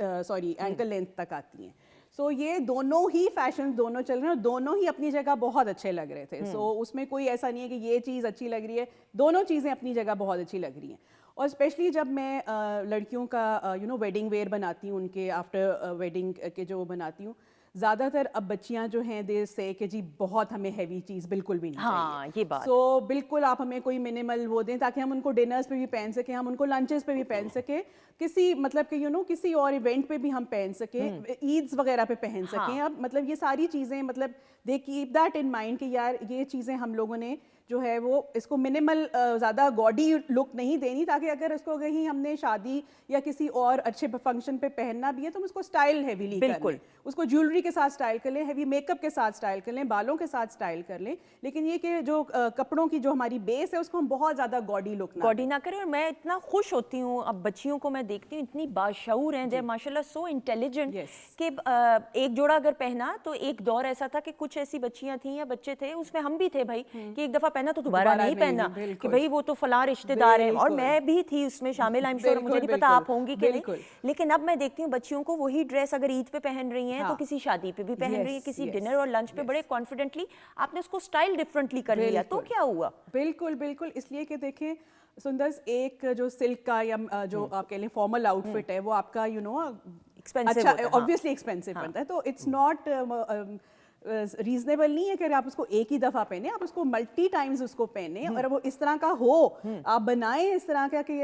एंकल लेंथ तक आती हैं. सो ये दोनों ही फैशन दोनों चल रहे हैं और दोनों ही अपनी जगह बहुत अच्छे लग रहे थे. सो उसमें कोई ऐसा नहीं है कि ये चीज़ अच्छी लग रही है, दोनों चीज़ें अपनी जगह बहुत अच्छी लग रही हैं. और स्पेशली जब मैं लड़कियों का यू नो वेडिंग वेयर बनाती हूँ, उनके आफ्टर वेडिंग के जो बनाती हूँ, ज़्यादातर अब बच्चियां जो हैं दे से कि जी बहुत हमें हैवी चीज़ बिल्कुल भी नहीं चाहिए. ये बात. सो बिल्कुल आप हमें कोई मिनिमल वो दें ताकि हम उनको डिनर्स पे भी पहन सकें, हम उनको लंचेस पे भी पहन सकें, किसी मतलब कि यू नो किसी और इवेंट पे भी हम पहन सकें, ईद्स वगैरह पे पहन सकें. अब मतलब ये सारी चीज़ें मतलब they keep that in mind कि यार ये चीज़ें हम लोगों ने जो है वो इसको मिनिमल ज़्यादा गॉडी लुक नहीं देनी, ताकि अगर इसको कहीं हमने शादी या किसी और अच्छे फंक्शन पे पहनना भी है तो हम उसको स्टाइल हैवीली कर लें, उसको ज्वेलरी के साथ स्टाइल कर लें, हैवी मेकअप के साथ स्टाइल कर लें, बालों के साथ स्टाइल कर लें, लेकिन ये कि जो कपड़ों की जो हमारी बेस है उसको हम बहुत ज़्यादा गॉडी ना करें. और मैं इतना खुश होती हूँ, अब बच्चियों को मैं देखती हूँ इतनी बाशऊर हैं, जब माशाल्लाह सो इंटेलिजेंट कि एक जोड़ा अगर पहना तो एक दौर ऐसा था कि कुछ ऐसी बच्चियां थी या बच्चे थे, उसमें हम भी थे भाई, कि एक दफ़ा पहना तो दोबारा नहीं पहनना, कि भाई वो तो फलां रिश्तेदार है, और मैं भी थी उसमें शामिल. आई एम श्योर, मुझे नहीं पता आप होंगी कि नहीं, लेकिन अब मैं देखती हूँ बच्चियों को वही ड्रेस अगर ईद पे पहन रही हैं तो किसी शादी पे भी पहन रही है, किसी डिनर और लंच पे बड़े कॉन्फिडेंटली आपने उसको स्टाइल डिफरेंटली कर लिया, तो क्या हुआ? बिल्कुल बिल्कुल. इसलिए कि देखें सुंदर, एक जो सिल्क का या जो आप कह लें फॉर्मल आउटफिट है वो आपका यू नो एक्सपेंसिव, अच्छा ऑब्वियसली एक्सपेंसिव बनता है, तो इट्स नॉट रीजनेबल नहीं है कि आप उसको एक ही दफ़ा पहने, आप उसको मल्टी टाइम्स उसको पहने और वो इस तरह का हो, आप बनाएं इस तरह का कि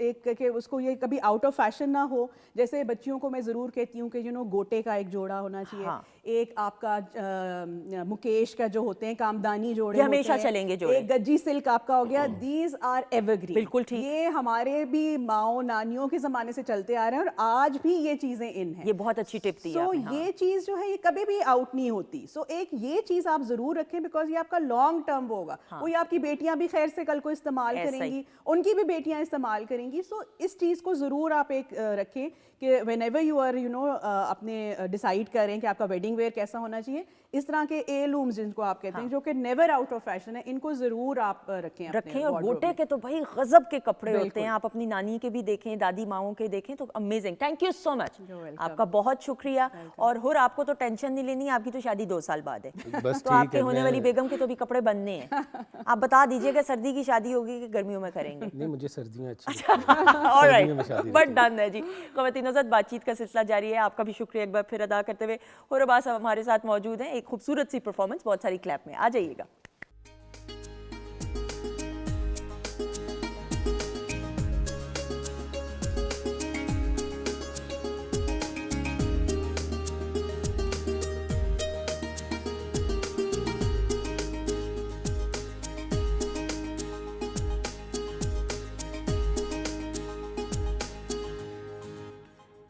एक कि उसको ये कभी आउट ऑफ फैशन ना हो. जैसे बच्चियों को मैं ज़रूर कहती हूँ कि गोटे का एक जोड़ा होना चाहिए. हाँ. एक आपका मुकेश का जो होते हैं कामदानी जोड़े ये हमेशा होते हैं, चलेंगे जोड़े. एक गज्जी सिल्क आपका हो गया. These are evergreen. बिल्कुल ठीक. ये हमारे भी माओ नानियों के ज़माने से चलते आ रहे हैं और आज भी ये चीज़ें इन हैं. ये बहुत अच्छी टिप दी आपने. हाँ. ये चीज़ जो है ये कभी भी आउट नहीं होती. एक ये चीज़ आप ज़रूर रखें बिकॉज ये आपका लॉन्ग टर्म होगा. वो ये आपकी बेटियां भी खैर से कल को इस्तेमाल करेंगी, उनकी भी बेटियां इस्तेमाल करेंगी. इस चीज़ को ज़रूर आप एक रखें कि व्हेनेवर यू आर अपने डिसाइड करें कि आपका वेडिंग वेयर कैसा होना चाहिए, इस तरह के एयरलूम्स जिनको आप कहते हैं जो कि नेवर आउट ऑफ फैशन है, इनको ज़रूर आप रखें. और गोटे के तो भाई गजब के कपड़े होते हैं. आप अपनी नानी के भी देखें, दादी माओं के देखें तो amazing. Thank you so much, आपका बहुत शुक्रिया. और हुर आपको तो टेंशन नहीं लेनी, आपकी तो शादी 2 साल बाद है. बस तो आपके होने वाली बेगम के तो भी कपड़े बनने हैं. आप बता दीजिएगा सर्दी की शादी होगी कि गर्मियों में करेंगे? नहीं, मुझे सर्दियाँ अच्छी. ऑलराइट, बट डन है जी. ख़वातीन साथ बातचीत का सिलसिला जारी है. आपका भी शुक्रिया एक बार फिर अदा करते हुए. हुर अब्बास हमारे साथ मौजूद हैं. एक खूबसूरत सी परफॉर्मेंस बहुत सारी क्लैप में. आ जाइएगा.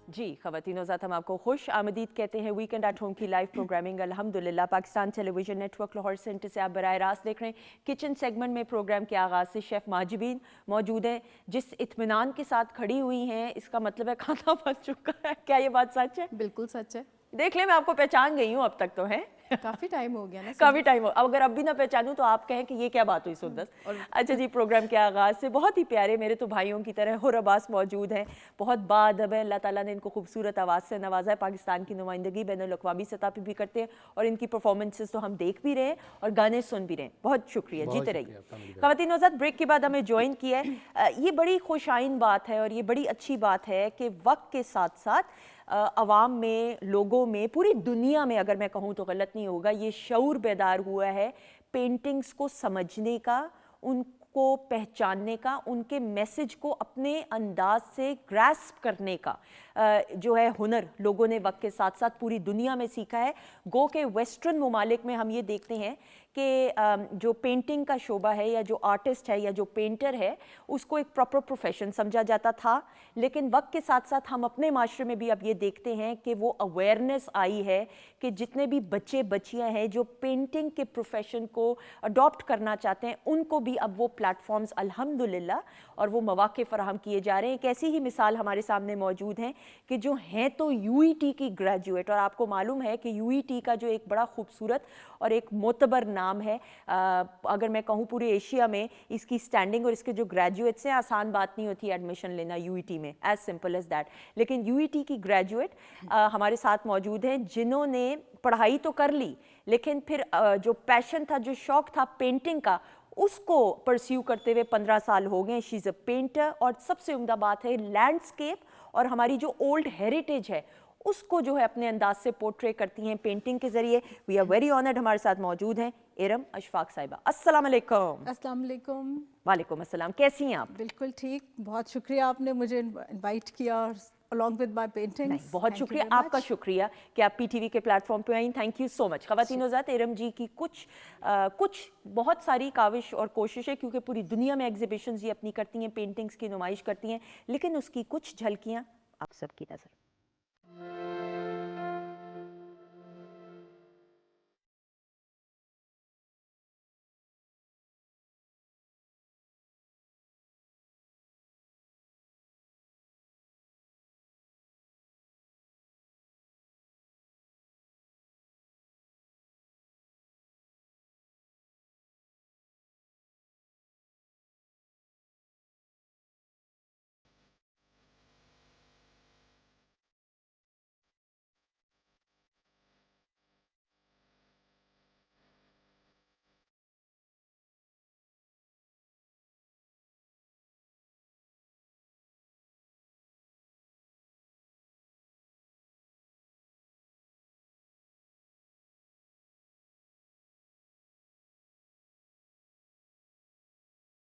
जी ख़वातीन ज़ात, हम आपको खुश आमदीद कहते हैं. वीकेंड एट होम की लाइव प्रोग्रामिंग अल्हम्दुलिल्लाह Pakistan television network Lahore centre से आप बराह रास्त देख रहे हैं. किचन सेगमेंट में प्रोग्राम के आगाज़ से शेफ़ माजिबीन मौजूद हैं. जिस इत्मीनान के साथ खड़ी हुई हैं इसका मतलब है खाना बन चुका है. क्या ये बात सच है? बिल्कुल सच है. देख ले, मैं आपको पहचान गई हूँ अब तक तो है. काफ़ी टाइम हो गया ना. काफ़ी टाइम हो. अब अगर अब भी ना पहचानूं तो आप कहें कि ये क्या बात हुई सुंदस. अच्छा जी, प्रोग्राम के आगाज़ से बहुत ही प्यारे मेरे तो भाइयों की तरह हुर अब्बास मौजूद हैं. बहुत बाअदब है, अल्लाह ताला ने इनको खूबसूरत आवाज़ से नवाजा है. पाकिस्तान की नुमाइंदगी बैनुल-अक़वामी सतह पर भी करते हैं और इनकी परफॉर्मेंसेस तो हम देख भी रहे हैं और गाने सुन भी रहे हैं. बहुत शुक्रिया, जीते रहिए. ख़वातीन व हज़रात, ब्रेक के बाद हमें ज्वाइन किया है. ये बड़ी खुशाइन बात है और ये बड़ी अच्छी बात है कि वक्त के साथ साथ अवाम में, लोगों में, पूरी दुनिया में, अगर मैं कहूँ तो गलत नहीं होगा, ये शऊर बेदार हुआ है पेंटिंग्स को समझने का, उनको पहचानने का, उनके मैसेज को अपने अंदाज से ग्रैस्प करने का जो है हुनर लोगों ने वक्त के साथ साथ पूरी दुनिया में सीखा है. गो के वेस्टर्न ममालिक में हम ये देखते हैं कि जो पेंटिंग का शोबा है या जो आर्टिस्ट है या जो पेंटर है उसको एक प्रॉपर प्रोफेशन समझा जाता था. लेकिन वक्त के साथ साथ हम अपने माशरे में भी अब ये देखते हैं कि वो अवेयरनेस आई है कि जितने भी बच्चे बच्चियां हैं जो पेंटिंग के प्रोफेशन को अडॉप्ट करना चाहते हैं उनको भी अब वो प्लेटफॉर्म्स अल्हम्दुलिल्लाह और वो मौक़े फराहम किए जा रहे हैं. एक ऐसी ही मिसाल हमारे सामने मौजूद हैं कि जो हैं तो यूईटी की ग्रेजुएट, और आपको मालूम है कि यूईटी का जो एक बड़ा खूबसूरत और एक मोतबर नाम है, अगर मैं कहूँ पूरे एशिया में इसकी स्टैंडिंग, और इसके जो ग्रेजुएट्स हैं, आसान बात नहीं होती एडमिशन लेना यूईटी में, एज सिंपल एज दैट. लेकिन यूईटी की ग्रेजुएट हमारे साथ मौजूद हैं जिन्होंने पढ़ाई तो कर ली लेकिन फिर जो पैशन था, जो शौक था पेंटिंग का, उसको परस्यू करते हुए 15 साल हो गए. She is a painter. और सबसे उम्दा बात है लैंडस्केप और हमारी जो ओल्ड हेरिटेज है उसको जो है अपने अंदाज से पोर्ट्रे करती हैं पेंटिंग के जरिए. वी आर वेरी ऑनर्ड, हमारे साथ मौजूद हैं इरम अशफाक साहिबा. अस्सलाम वालेकुम. अस्सलाम वालेकुम. वालेकुम अस्सलाम. कैसी हैं आप? बिल्कुल ठीक. बहुत शुक्रिया आपने मुझे इनवाइट किया along with my paintings. बहुत शुक्रिया, आपका शुक्रिया कि आप पीटीवी के प्लेटफॉर्म पे आई. Thank you so much. ख़वातीन व हज़रात, इरम जी की कुछ बहुत सारी काविश और कोशिशें, क्योंकि पूरी दुनिया में एग्जीबिशंस ये अपनी करती हैं, पेंटिंग्स की नुमाइश करती हैं, लेकिन उसकी कुछ झलकियाँ आप सबकी नज़र.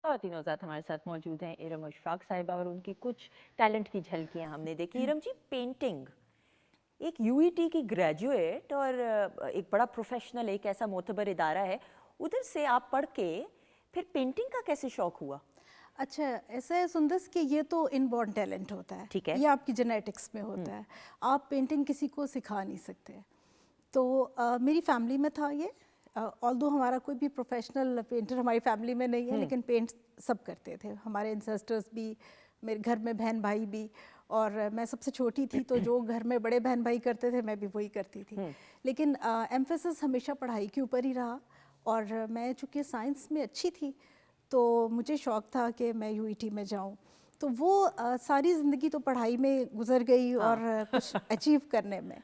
خواتین نوزاد ہمارے ساتھ موجود ہیں ارم اشفاق صاحبہ اور ان کی کچھ ٹیلنٹ کی جھلکیاں ہم نے دیکھی. ارم جی پینٹنگ ایک یو ای ٹی کی گریجویٹ اور ایک بڑا پروفیشنل ایک ایسا معتبر ادارہ ہے, ادھر سے آپ پڑھ کے پھر پینٹنگ کا کیسے شوق ہوا؟ اچھا ایسا ہے سندس کہ یہ تو ان بورن ٹیلنٹ ہوتا ہے, ٹھیک ہے, یہ آپ کی جینیٹکس میں ہوتا ہے, آپ پینٹنگ کسی کو سکھا نہیں سکتے. تو میری فیملی میں تھا یہ, آلدو ہمارا کوئی بھی پروفیشنل پینٹر ہماری فیملی میں نہیں ہے, لیکن پینٹ سب کرتے تھے, ہمارے انسسٹرز بھی, میرے گھر میں بہن بھائی بھی, اور میں سب سے چھوٹی تھی تو جو گھر میں بڑے بہن بھائی کرتے تھے میں بھی وہی کرتی تھی. لیکن ایمفیسس ہمیشہ پڑھائی کے اوپر ہی رہا, اور میں چونکہ سائنس میں اچھی تھی تو مجھے شوق تھا کہ میں یو ای ٹی میں جاؤں. تو وہ ساری زندگی تو پڑھائی میں گزر گئی اور کچھ اچیو کرنے میں,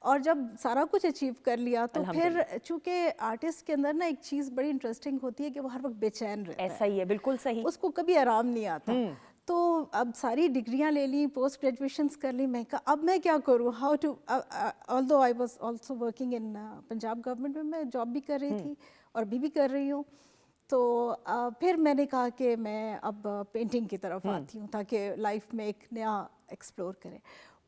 اور جب سارا کچھ اچیو کر لیا تو پھر چونکہ آرٹسٹ کے اندر نا ایک چیز بڑی انٹرسٹنگ ہوتی ہے کہ وہ ہر وقت بے چین رہتا ہے. ایسا ہی ہے, بالکل صحیح, اس کو کبھی آرام نہیں آتا. تو اب ساری ڈگریاں لے لیں, پوسٹ گریجویشنس کر لی, میں کہا اب میں کیا کروں, how to, although I was also working in Punjab government میں جاب بھی کر رہی تھی اور ابھی بھی کر رہی ہوں. تو پھر میں نے کہا کہ میں اب پینٹنگ کی طرف آتی ہوں تاکہ لائف میں ایک نیا ایکسپلور کریں.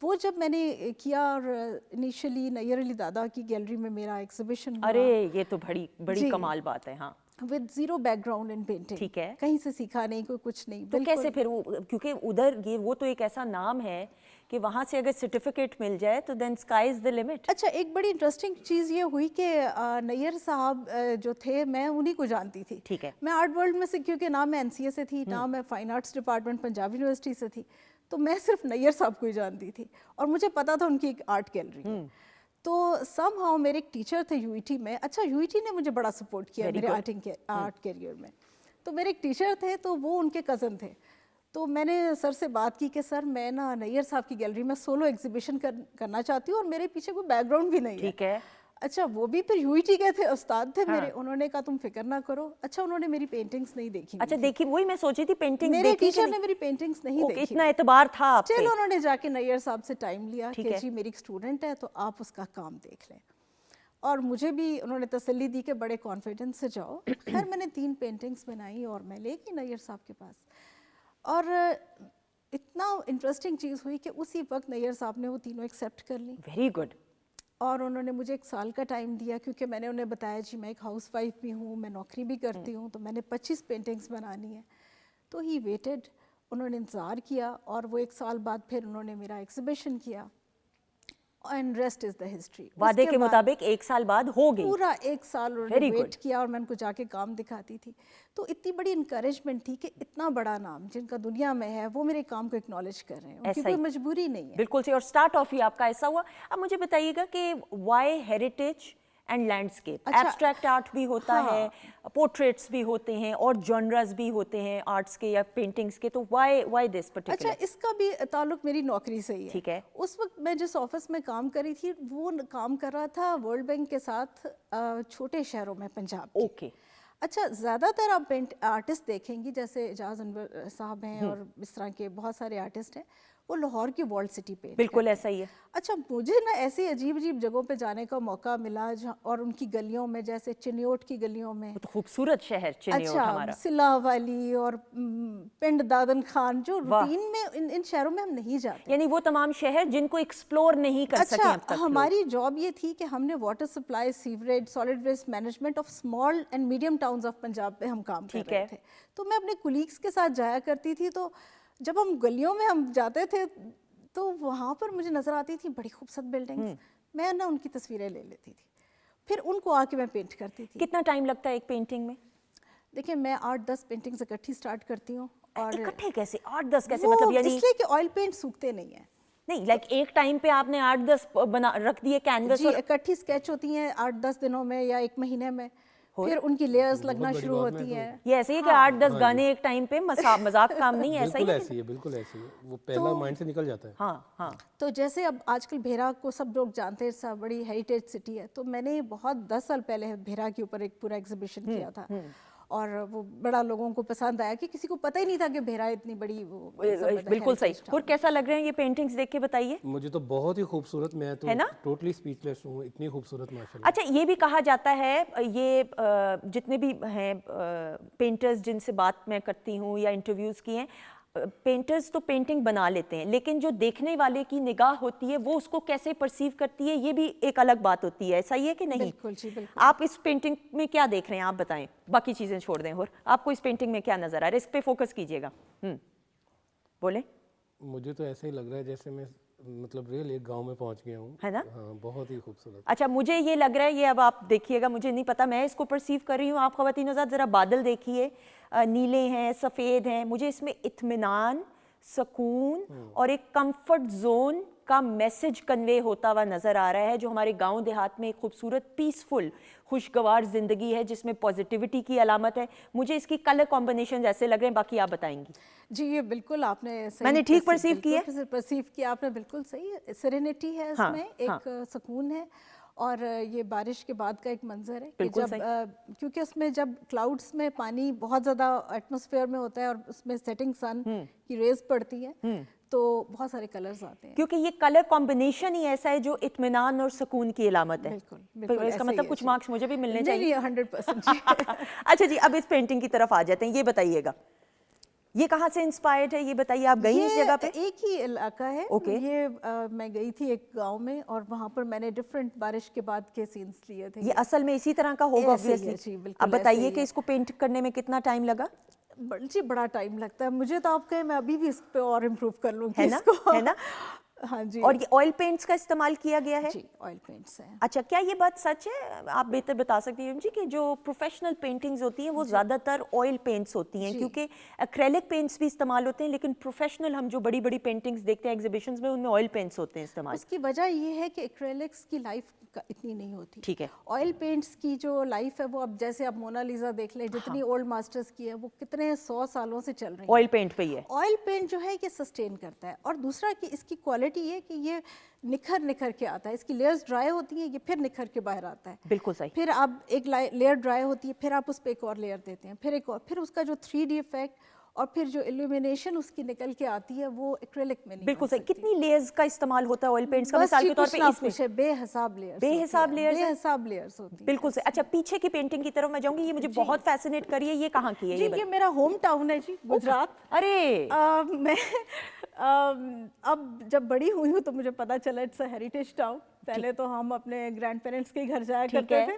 وہ جب میں نے کیا, اور انیشلی نیئر علی دادا کی گیلری میں میرا ایگزیبیشن ہوا. ارے یہ تو بڑی کمال بات ہے. ہاں, with zero back ground in painting, ٹھیک ہے, کہیں سے سیکھا نہیں, کوئی کچھ نہیں. تو کیسے پھر وہ, کیونکہ ادھر یہ وہ تو ایک ایسا نام ہے کہ وہاں سے اگر سرٹیفکیٹ مل جائے تو دین اسکائی از دی لمٹ. اچھا ایک بڑی انٹرسٹنگ چیز یہ ہوئی کہ نیئر صاحب جو تھے, میں انہی کو جانتی تھی. ٹھیک ہے, میں آرٹ ورلڈ میں سے, کیونکہ نہ میں این سی اے سے تھی نہ میں fine arts department Punjab university سے تھی, تو میں صرف نیئر صاحب کو ہی جانتی تھی, اور مجھے پتا تھا ان کی ایک آرٹ گیلری ہے. تو سم ہاؤ میرے ایک ٹیچر تھے یو ای ٹی میں. اچھا یو ای ٹی نے مجھے بڑا سپورٹ کیا میرے آرٹ کیریئر میں. تو میرے ایک ٹیچر تھے, تو وہ ان کے کزن تھے. تو میں نے سر سے بات کی کہ سر میں نا نیئر صاحب کی گیلری میں سولو ایگزیبیشن کرنا چاہتی ہوں, اور میرے پیچھے کوئی بیک گراؤنڈ بھی نہیں ہے. ٹھیک ہے. اچھا وہ بھی پھر یو ای ٹی کے تھے, استاد تھے میرے, انہوں نے کہا تم فکر نہ کرو. اچھا انہوں نے میری پینٹنگز نہیں دیکھی. اچھا دیکھی, وہی میں سوچی تھی پینٹنگز میرے ٹیچر نے میری پینٹنگز نہیں دیکھی. اتنا اعتبار تھا آپ پہ. اسٹل انہوں نے جا کے نیئر صاحب سے ٹائم لیا کہ جی میری ایک اسٹوڈنٹ ہے تو آپ اس کا کام دیکھ لیں, اور مجھے بھی انہوں نے تسلی دی کہ بڑے کانفیڈنس سے جاؤ. خیر میں نے 3 پینٹنگز بنائی اور میں لے گئی نیئر صاحب کے پاس, اور اتنا انٹرسٹنگ چیز ہوئی کہ اسی وقت نیئر صاحب نے وہ تینوں ایکسیپٹ کر لی. Very good. اور انہوں نے مجھے 1 سال کا ٹائم دیا, کیونکہ میں نے انہیں بتایا جی میں ایک ہاؤس وائف بھی ہوں, میں نوکری بھی کرتی ہوں, تو میں نے 25 پینٹنگز بنانی ہے. تو ہی ویٹڈ, انہوں نے انتظار کیا, اور وہ 1 سال بعد پھر انہوں نے میرا ایگزیبیشن کیا, and rest is the history. وعدے کے مطابق 1 سال بعد ہو گئی. پورا 1 سال انہوں نے ویٹ کیا, اور میں ان کو جا کے کام دکھاتی تھی. تو اتنی بڑی انکریجمنٹ تھی کہ اتنا بڑا نام جن کا دنیا میں ہے وہ میرے کام کو اکنالج کر رہے ہیں, ان کی کوئی مجبوری نہیں ہے. بالکل صحیح. اور اسٹارٹ آف ہی آپ کا ایسا ہوا. اب مجھے بتائیے گا کہ why heritage and landscape, abstract art بھی ہوتا ہے, پورٹریٹس بھی ہوتے ہیں, اور جانرز بھی ہوتے ہیں آرٹس کے یا پینٹنگز کے, تو وائی دس پرٹیکولر؟ اچھا اس کا بھی تعلق میری نوکری سے ہی ہے. ٹھیک ہے. اس وقت میں جس آفس میں کام کر رہی تھی وہ کام کر رہا تھا ورلڈ بینک کے ساتھ چھوٹے شہروں میں پنجاب کے. اوکے. اچھا زیادہ تر آپ آرٹسٹ دیکھیں گی, جیسے اعجاز انور صاحب ہیں اور اس طرح کے بہت سارے آرٹسٹ ہیں, وہ لاہور کی والڈ سٹی پہ. بالکل ایسا ہی ہے. اچھا مجھے نا ایسی عجیب عجیب جگہوں پہ جانے کا موقع ملا, اور ان کی گلیوں میں, جیسے چنیوٹ کی گلیوں میں, تو خوبصورت شہر چنیوٹ ہمارا, سلا والی اور پنڈ دادن خان, جو روٹین میں ان شہروں میں ہم نہیں جاتے. یعنی وہ تمام شہر جن کو ایکسپلور نہیں کر سکے اب تک. ہماری جاب یہ تھی کہ ہم نے water supply, sewerage, solid waste management of small and medium towns of Punjab پہ ہم کام کر رہے تھے. تو میں اپنے کولیگس کے ساتھ جایا کرتی تھی, تو جب ہم گلیوں میں ہم جاتے تھے تو وہاں پر مجھے نظر آتی تھی بڑی خوبصورت بلڈنگز, میں نا ان کی تصویریں لے لیتی تھی, پھر ان کو آ کے میں پینٹ کرتی تھی. کتنا ٹائم لگتا ہے ایک پینٹنگ میں؟ دیکھیں میں 8-10 پینٹنگز اکٹھی سٹارٹ کرتی ہوں. اور اکٹھے کیسے 8-10 کیسے, مطلب یعنی اس لیے کہ آئل پینٹ سوکھتے نہیں ہیں. نہیں, لائک ایک ٹائم پہ آپ نے 8-10 بنا رکھ دیے کینوس, جی اکٹھی اسکیچ ہوتی ہیں 8-10 دنوں میں یا 1 مہینے میں, پھر ان کی لیئرز لگنا شروع ہوتی ہیں. یہ ایسے ہی کہ 8-10 گانے ایک ٹائم پہ, مذاق کام نہیں, ایسا ہی ایسی ہے. بالکل ایسی ہے, وہ پہلا مائنڈ سے نکل جاتا ہے. ہاں ہاں. تو جیسے اب آج کل بھیرا کو سب لوگ جانتے ہیں, بڑی ہیریٹیج سٹی ہے, تو میں نے بہت 10 سال پہلے بھیرا کے اوپر ایک پورا ایگزیبیشن کیا تھا, اور وہ بڑا لوگوں کو پسند آیا کہ کسی کو پتہ ہی نہیں تھا کہ بہرا اتنی بڑی وہ بالکل صحیح. اور کیسا لگ رہے ہیں یہ پینٹنگز دیکھ کے بتائیے؟ مجھے تو بہت ہی خوبصورت, میں تو ٹوٹلی اسپیچ لیس ہوں, اتنی خوبصورت ماشاءاللہ. اچھا یہ بھی کہا جاتا ہے, یہ جتنے بھی ہیں پینٹرز جن سے بات میں کرتی ہوں یا انٹرویوز کی ہیں, پینٹرز تو پینٹنگ بنا لیتے ہیں لیکن جو دیکھنے والے کی نگاہ ہوتی ہے وہ اس کو کیسے پرسیو کرتی ہے یہ بھی ایک الگ بات ہوتی ہے. صحیح ہے کہ نہیں؟ بالکل جی بالکل. آپ اس پینٹنگ میں کیا دیکھ رہے ہیں آپ بتائیں, باقی چیزیں چھوڑ دیں, اور آپ کو اس پینٹنگ میں کیا نظر آ رہا ہے, اس پہ فوکس کیجیے گا. بولیں. مجھے تو ایسا ہی لگ رہا ہے جیسے میں مطلب ریل ایک گاؤں میں پہنچ گیا ہوں, ہے نا؟ ہاں بہت ہی خوبصورت. اچھا مجھے یہ لگ رہا ہے, یہ اب آپ دیکھیے گا, مجھے نہیں پتا, میں اس کو پرسیو کر رہی ہوں. آپ خواتین حضرات ذرا بادل دیکھیے, نیلے ہیں, سفید ہیں, مجھے اس میں اطمینان, سکون اور ایک کمفرٹ زون کا میسج کنوے ہوتا ہوا نظر آ رہا ہے, جو ہمارے گاؤں دیہات میں ایک خوبصورت پیسفل خوشگوار زندگی ہے جس میں پازیٹیوٹی کی علامت ہے. مجھے اس کی کلر کمبینیشن ایسے لگ رہے ہیں, باقی آپ بتائیں گی. جی یہ بالکل آپ نے میں نے ٹھیک پرسیو کیا ہے؟ پرسیو کیا آپ نے بالکل صحیح. سیرینٹی ہے اس میں, ایک سکون ہے, اور یہ بارش کے بعد کا ایک منظر ہے کہ جب کیونکہ اس میں جب کلاؤڈز میں پانی بہت زیادہ ایٹماسفیئر میں ہوتا ہے اور اس میں سیٹنگ سن کی ریز پڑتی ہے تو بہت سارے کلرز آتے ہیں, کیونکہ یہ کلر کمبینیشن ہی ایسا ہے جو اطمینان اور سکون کی علامت ہے. بالکل اس کا مطلب کچھ مارکس مجھے بھی ملنے چاہیے. 100%. اچھا جی, اب اس پینٹنگ کی طرف آ جاتے ہیں. یہ بتائیے گا یہ کہاں سے انسپائرڈ ہے, یہ بتائیے. آپ گئی اس جگہ پہ؟ ایک ہی علاقہ ہے یہ, میں گئی تھی ایک گاؤں میں اور وہاں پر میں نے ڈفرینٹ بارش کے بعد کے سینس لیے تھے. یہ اصل میں اسی طرح کا ہوگا obviously. اب بتائیے کہ اس کو پینٹ کرنے میں کتنا ٹائم لگا؟ جی بڑا ٹائم لگتا ہے مجھے تو. آپ کہیں میں ابھی بھی اس پہ اور امپروو کر لوں گی اس کو, ہے نا؟ ہاں جی. اور یہ آئل پینٹس کا استعمال کیا گیا ہے؟ جی آئل پینٹس ہیں. اچھا کیا یہ بات سچ ہے, آپ بہتر بتا سکتی ہیں جی, کہ جو پروفیشنل پینٹنگز ہوتی ہیں وہ زیادہ تر آئل پینٹس ہوتی ہیں, کیونکہ ایکریلک پینٹس بھی استعمال ہوتے ہیں لیکن پروفیشنل ہم جو بڑی بڑی پینٹنگز دیکھتے ہیں ایگزیبیشنز میں ان میں آئل پینٹس ہوتے ہیں استعمال. اس کی وجہ یہ ہے کہ ایکریلکس کی لائف اتنی نہیں ہوتی. ٹھیک ہے. آئل پینٹس کی جو لائف ہے وہ اب جیسے آپ مونا لیزا دیکھ لیں, جتنی اولڈ ماسٹرز کی ہے وہ کتنے 100 سالوں سے چل رہی ہیں. آئل پینٹ پہ ہی ہے. آئل پینٹ جو ہے یہ سسٹین کرتا ہے, اور دوسرا کہ اس کی کوالٹی یہ کہ یہ نکھر کے آتا ہے. اس کی لیئرز ڈرائی ہوتی ہیں, یہ پھر نکھر کے باہر آتا ہے. بالکل صحیح. پھر آپ ایک لیئر ڈرائی ہوتی ہے, پھر آپ اس پہ ایک اور لیئر دیتے ہیں, پھر ایک اور, پھر اس کا جو 3D ایفیکٹ اور پھر جو ایلومینیشن اس کی نکل کے آتی ہے وہ ایکریلک میں نہیں. بالکل صحیح. کتنی لیئرز کا استعمال ہوتا ہے آئل پینٹس کا مثال کے طور پہ؟ اس میں بے حساب لیئرز, بے حساب لیئرز ہوتی ہیں. بالکل صحیح. اچھا پیچھے کی پینٹنگ کی طرف میں جاؤں گی, یہ مجھے بہت فیسینیٹ کری ہے. یہ کہاں کی ہے؟ جی یہ میرا ہوم ٹاؤن ہے جی, گجرات. ارے میں اب جب بڑی ہوئی ہوں تو مجھے پتا چلا اٹس اے ہیریٹیج ٹاؤن. پہلے تو ہم اپنے گرینڈ پیرنٹس کے گھر جایا کرتے تھے,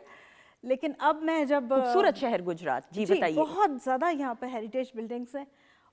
لیکن اب میں جب خوبصورت شہر گجرات. جی بتائیے. بہت زیادہ یہاں پہ ہیریٹیج بلڈنگس ہیں,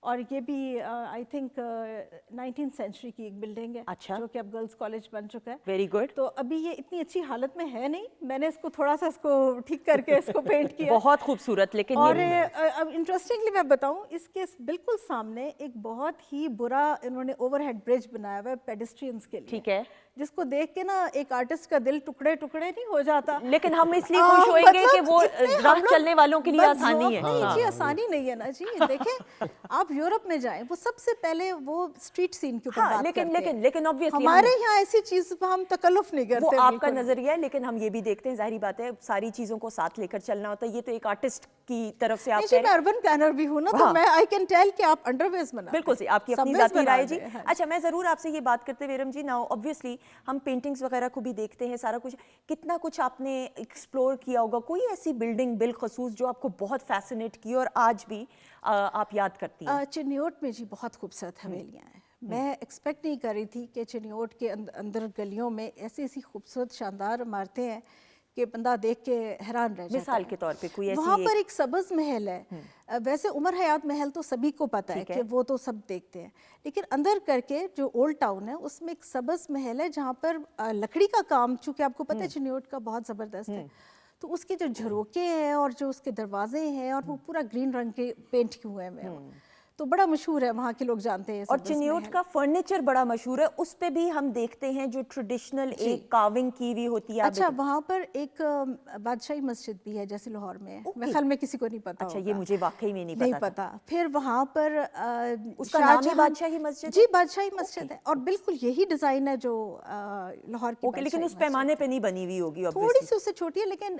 اور یہ بھی آئی تھنک 19th سینچری کی ایک بلڈنگ ہے. اچھا. جو کہ اب گرلز کالج بن چکا ہے. Very good. تو ابھی یہ اتنی اچھی حالت میں ہے نہیں, میں نے اس کو تھوڑا سا اس کو ٹھیک کر کے اس کو پینٹ کیا. بہت خوبصورت. لیکن اور اب انٹرسٹنگلی میں بتاؤں, اس کے بالکل سامنے ایک بہت ہی برا انہوں نے اوور ہیڈ برج بنایا ہوا ہے پیڈسٹرینز کے لیے. ٹھیک ہے. جس کو دیکھ کے نا ایک آرٹسٹ کا دل ٹکڑے ٹکڑے نہیں ہو جاتا. لیکن ہم اس لیے خوش ہوئیں گے کہ وہ راہ چلنے والوں کے لیے آسانی ہے. نہیں جی آسانی نہیں ہے نا جی. دیکھیں آپ یورپ میں جائیں, وہ سب سے پہلے وہ اسٹریٹ سین کے اوپر بات کرتے ہیں. لیکن obviously ہمارے یہاں ایسی چیز پہ ہم تکلف نہیں کرتے. وہ آپ کا نظریہ ہے, لیکن ہم یہ بھی دیکھتے ہیں, ظاہری بات ہے ساری چیزوں کو ساتھ لے کر چلنا ہوتا ہے. یہ تو ایک آرٹسٹ کی طرف سے آپ کہہ رہے ہیں. میں اربن پلانر بھی ہوں نا, تو میں آئی کین ٹیل کہ آپ انڈر ویز بنا. بالکل صحیح, آپ کی اپنی ذاتی رائے جی. اچھا میں ضرور آپ سے یہ بات کرتے ہوئے ارم جی, ناؤ obviously ہم پینٹنگز وغیرہ کو بھی دیکھتے ہیں, سارا کچھ, کتنا کچھ آپ نے ایکسپلور کیا ہوگا. کوئی ایسی بلڈنگ بالخصوص جو آپ کو بہت فیسینیٹ کی اور آج بھی آپ یاد کرتی ہیں؟ چنیوٹ میں جی بہت خوبصورت حویلیاں ہیں. میں ایکسپیکٹ نہیں کر رہی تھی کہ چنیوٹ کے اندر گلیوں میں ایسی ایسی خوبصورت شاندار عمارتیں ہیں کہ بندہ دیکھ کے حیران رہ جاتا ہے. مثال کے طور پہ کوئی ایسی وہاں پر ایک سبز محل ہے. ویسے عمر حیات محل تو سبھی کو پتہ ہے کہ وہ تو سب دیکھتے ہیں, لیکن اندر کر کے جو اولڈ ٹاؤن ہے اس میں ایک سبز محل ہے جہاں پر لکڑی کا کام, چونکہ آپ کو پتہ ہے چنیوٹ کا بہت زبردست ہے, تو اس کے جو جھروکے ہیں اور جو اس کے دروازے ہیں اور وہ پورا گرین رنگ کے پینٹ کیے ہوئے ہیں, तो बड़ा मशहूर है, वहाँ के लोग जानते हैं। और चिन्योट का फर्नीचर बड़ा मशहूर है, उस पे भी हम देखते हैं जो ट्रेडिशनल एक कार्विंग की हुई होती है। अच्छा, वहाँ पर एक बादशाही मस्जिद भी है जैसे लाहौर में है, मेरे ख्याल में किसी को नहीं पता। अच्छा, ये मुझे वाकई में नहीं पता। फिर वहाँ पर उसका नाम ही बादशाही मस्जिद? जी, बादशाही मस्जिद है, और बिल्कुल यही डिजाइन है जो लाहौर की। लेकिन उस पैमाने पे नहीं बनी हुई होगी, थोड़ी सी उससे छोटी है, लेकिन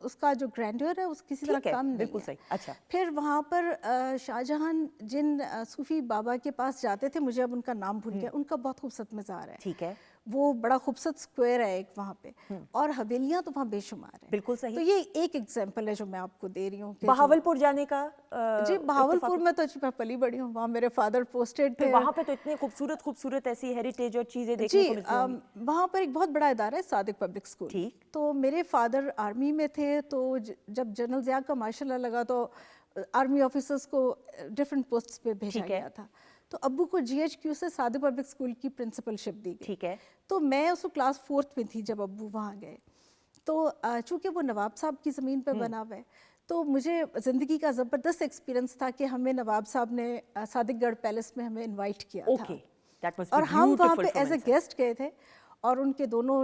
उसका जो ग्रैंडियर है उस किसी तरह कम नहीं है। बिल्कुल सही। अच्छा, फिर वहाँ पर शाहजहां जिन सूफी बाबा के पास जाते थे, मुझे अब उनका नाम भूल गया, उनका बहुत खूबसूरत मज़ार है। ठीक है, वो बड़ा खूबसूरत स्क्वायर है एक वहाँ पे, और हवेलियाँ तो वहाँ बेशुमार है। बिल्कुल सही। तो ये एक एग्जांपल है जो मैं आपको दे रही हूँ। बहावलपुर जाने का? जी, बहावलपुर में तो मैं पली बड़ी हूँ, वहाँ मेरे फादर पोस्टेड थे। वहाँ पे तो इतने खूबसूरत ऐसी हेरिटेज और चीजें देखने को मिलती हैं। वहाँ पर एक बहुत बड़ा इदारा है, सादिक पब्लिक स्कूल। ठीक। तो मेरे फादर आर्मी में थे, तो जब जनरल ज़िया का मार्शल लगा तो आर्मी ऑफिसर्स को डिफरेंट पोस्ट्स पे भेजा गया था। तो अब्बू को GHQ से सादिक पब्लिक स्कूल की प्रिंसिपलशिप दी गई। ठीक है। तो मैं उसको क्लास 4th में थी जब अब्बू वहाँ गए। तो चूँकि वो नवाब साहब की ज़मीन पे बना हुआ है, तो मुझे ज़िंदगी का ज़बरदस्त एक्सपीरियंस था कि हमें नवाब साहब ने सादिकगढ़ पैलेस में हमें इनवाइट किया था, और हम वहाँ पे एज ए गेस्ट गए थे। और उनके दोनों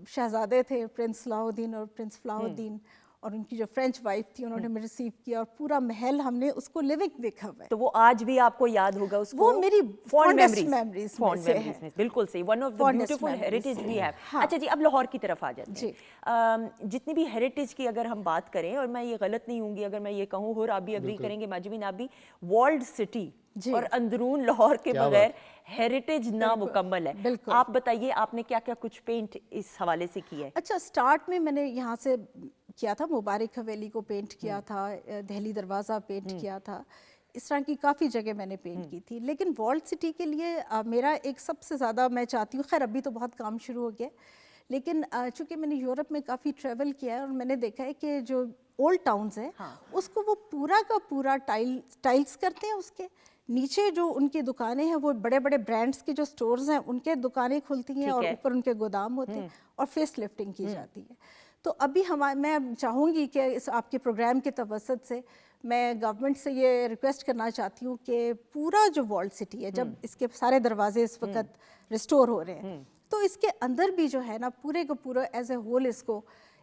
शहजादे थे, प्रिंस सलाहुद्दीन और प्रिंस फलाहुद्दीन, और उनकी जो फ्रेंच वाइफ थी, उन्होंने मुझे रिसीव किया, और पूरा महल हमने उसको लिविंग देखा हुआ है। तो वो आज भी आपको याद होगा उसको? वो मेरी फॉन्ड मेमोरीज में। बिल्कुल सही, one of the beautiful heritage we have. अच्छा जी, अब लाहौर की तरफ आ जाते हैं। जितनी भी हेरिटेज की अगर हम बात करें, और मैं ये गलत नहीं होंगी अगर मैं ये कहूँ, और आप भी अग्री करेंगे माजिबीन, आप भी, वर्ल्ड सिटी और अंदरून लाहौर के बगैर हेरिटेज नामुकम्मल है। आप बताइए, आपने क्या क्या कुछ पेंट इस हवाले से किया है? अच्छा, स्टार्ट में मैंने यहाँ से किया था, मुबारक हवेली को पेंट किया था, दहली दरवाज़ा पेंट किया था, इस तरह की काफ़ी जगह मैंने पेंट की थी। लेकिन वर्ल्ड सिटी के लिए मेरा एक सबसे ज़्यादा मैं चाहती हूँ, खैर अभी तो बहुत काम शुरू हो गया, लेकिन चूँकि मैंने यूरोप में काफ़ी ट्रैवल किया है, और मैंने देखा है कि जो ओल्ड टाउन्स हैं, उसको वो पूरा का पूरा टाइल्स करते हैं, उसके नीचे जो उनकी दुकानें हैं, वो बड़े बड़े ब्रांड्स के जो स्टोर्स हैं, उनके दुकानें खुलती हैं, और ऊपर उनके गोदाम होते हैं, और फेस लिफ्टिंग की जाती है। तो अभी मैं चाहूँगी कि इस आपके प्रोग्राम के तवसत से मैं गवर्नमेंट से ये रिक्वेस्ट करना चाहती हूँ कि पूरा जो वर्ल्ड सिटी है, जब इसके सारे दरवाजे इस वक्त रिस्टोर हो रहे हैं, तो इसके अंदर भी जो है ना, पूरे को पूरा एज ए होल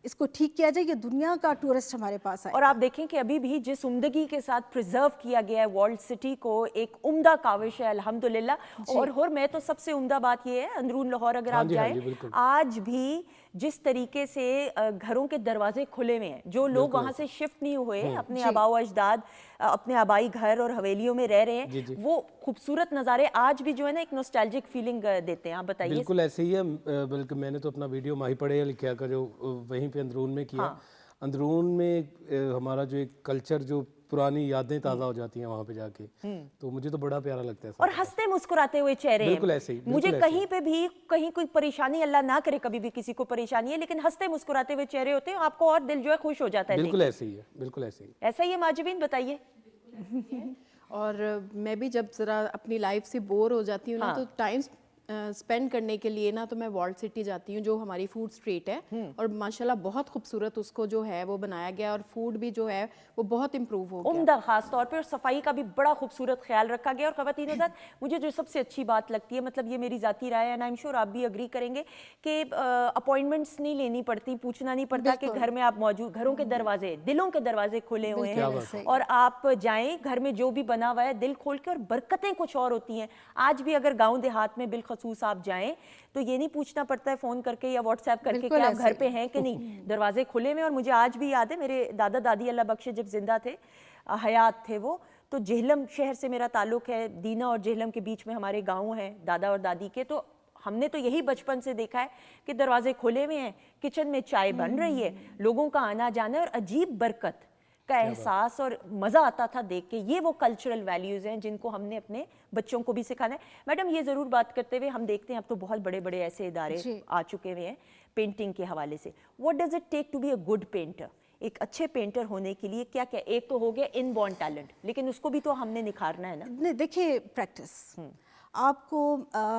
इसको ठीक किया जाए, ये दुनिया का टूरिस्ट हमारे पास आए। और आप देखें कि अभी भी जिस उम्दगी के साथ प्रिजर्व किया गया है वर्ल्ड सिटी को, एक उम्दा काविश है अल्हम्दुलिल्लाह। और मैं तो सबसे उम्दा बात ये है, अंदरून लाहौर अगर आप जाएं, आज भी जिस तरीके से घरों के दरवाजे खुले हुए हैं, जो लोग वहाँ से शिफ्ट नहीं हुए, अपने आबाओ अजदाद, अपने आबाई घर और हवेलियों में रह रहे हैं, वो खूबसूरत नज़ारे आज भी जो है ना एक नॉस्टैल्जिक फीलिंग देते हैं। आप बताइए। बिल्कुल ऐसे ही है, बल्कि मैंने तो अपना वीडियो माही पढ़े लिखा का जो वहीं पे अंदरून में किया। अंदरून में हमारा जो एक कल्चर, जो पुरानी यादें ताज़ा हो जाती हैं वहाँ पे जाके, तो मुझे तो बड़ा प्यारा लगता है। और हंसते मुस्कुराते हुए चेहरे, बिल्कुल ऐसे ही। मुझे कहीं पे भी कहीं कोई परेशानी, अल्लाह ना करे कभी भी किसी को परेशानी है, लेकिन हंसते मुस्कुराते हुए चेहरे होते हैं, आपको और दिल जो है खुश हो जाता है। बिल्कुल ऐसे ही है, बिल्कुल ऐसे ही। ऐसा ही है माजिबीन, बताइए। और मैं भी जब ज़रा अपनी लाइफ से बोर हो जाती हूँ ना, तो टाइम स्पेंड करने के लिए ना, तो मैं वर्ल्ड सिटी जाती हूँ, जो हमारी फूड स्ट्रीट है, और माशाल्लाह बहुत खूबसूरत उसको जो है वो बनाया गया, और फूड भी जो है वो बहुत इम्प्रूव हो गया, उम्दा, खास तौर पे, और सफाई का भी बड़ा खूबसूरत ख्याल रखा गया। और ख़वातीन हज़रात, मुझे जो सबसे अच्छी बात लगती है, मतलब ये मेरी ज़ाती राय है, एंड आई एम श्योर आप भी अग्री करेंगे, कि अपॉइंटमेंट्स नहीं लेनी पड़ती, पूछना नहीं पड़ता कि घर में आप मौजूद, घरों के दरवाजे, दिलों के दरवाजे खुले हुए हैं, और आप जाएं, घर में जो भी बना हुआ है दिल खोल के, और बरकतें कुछ और होती हैं। आज भी अगर गाँव देहात में बिलखसूस आप जाएं, तो ये नहीं पूछना पड़ता है फ़ोन करके या व्हाट्सएप करके कि आप घर पे हैं कि नहीं, दरवाजे खुले हुए। और मुझे आज भी याद है, मेरे दादा दादी अल्लाह बख्शे जब जिंदा थे, हयात थे वो, तो जेहलम शहर से मेरा ताल्लुक़ है, दीना और जेहलम के बीच में हमारे गाँव हैं दादा और दादी के, तो हमने तो यही बचपन से देखा है कि दरवाजे खुले हुए हैं, किचन में चाय बन रही है, लोगों का आना जाना, और अजीब बरकत का एहसास और मज़ा आता था देख के। ये वो कल्चरल वैल्यूज़ हैं जिनको हमने अपने बच्चों को भी सिखाना है। मैडम, ये ज़रूर बात करते हुए, हम देखते हैं अब तो बहुत बड़े बड़े ऐसे इदारे आ चुके हुए हैं पेंटिंग के हवाले से। What does it take to be a good painter? एक अच्छे पेंटर होने के लिए क्या क्या? एक तो हो गया इनबॉर्न टैलेंट, लेकिन उसको भी तो हमने निखारना है ना। देखिए, प्रैक्टिस आपको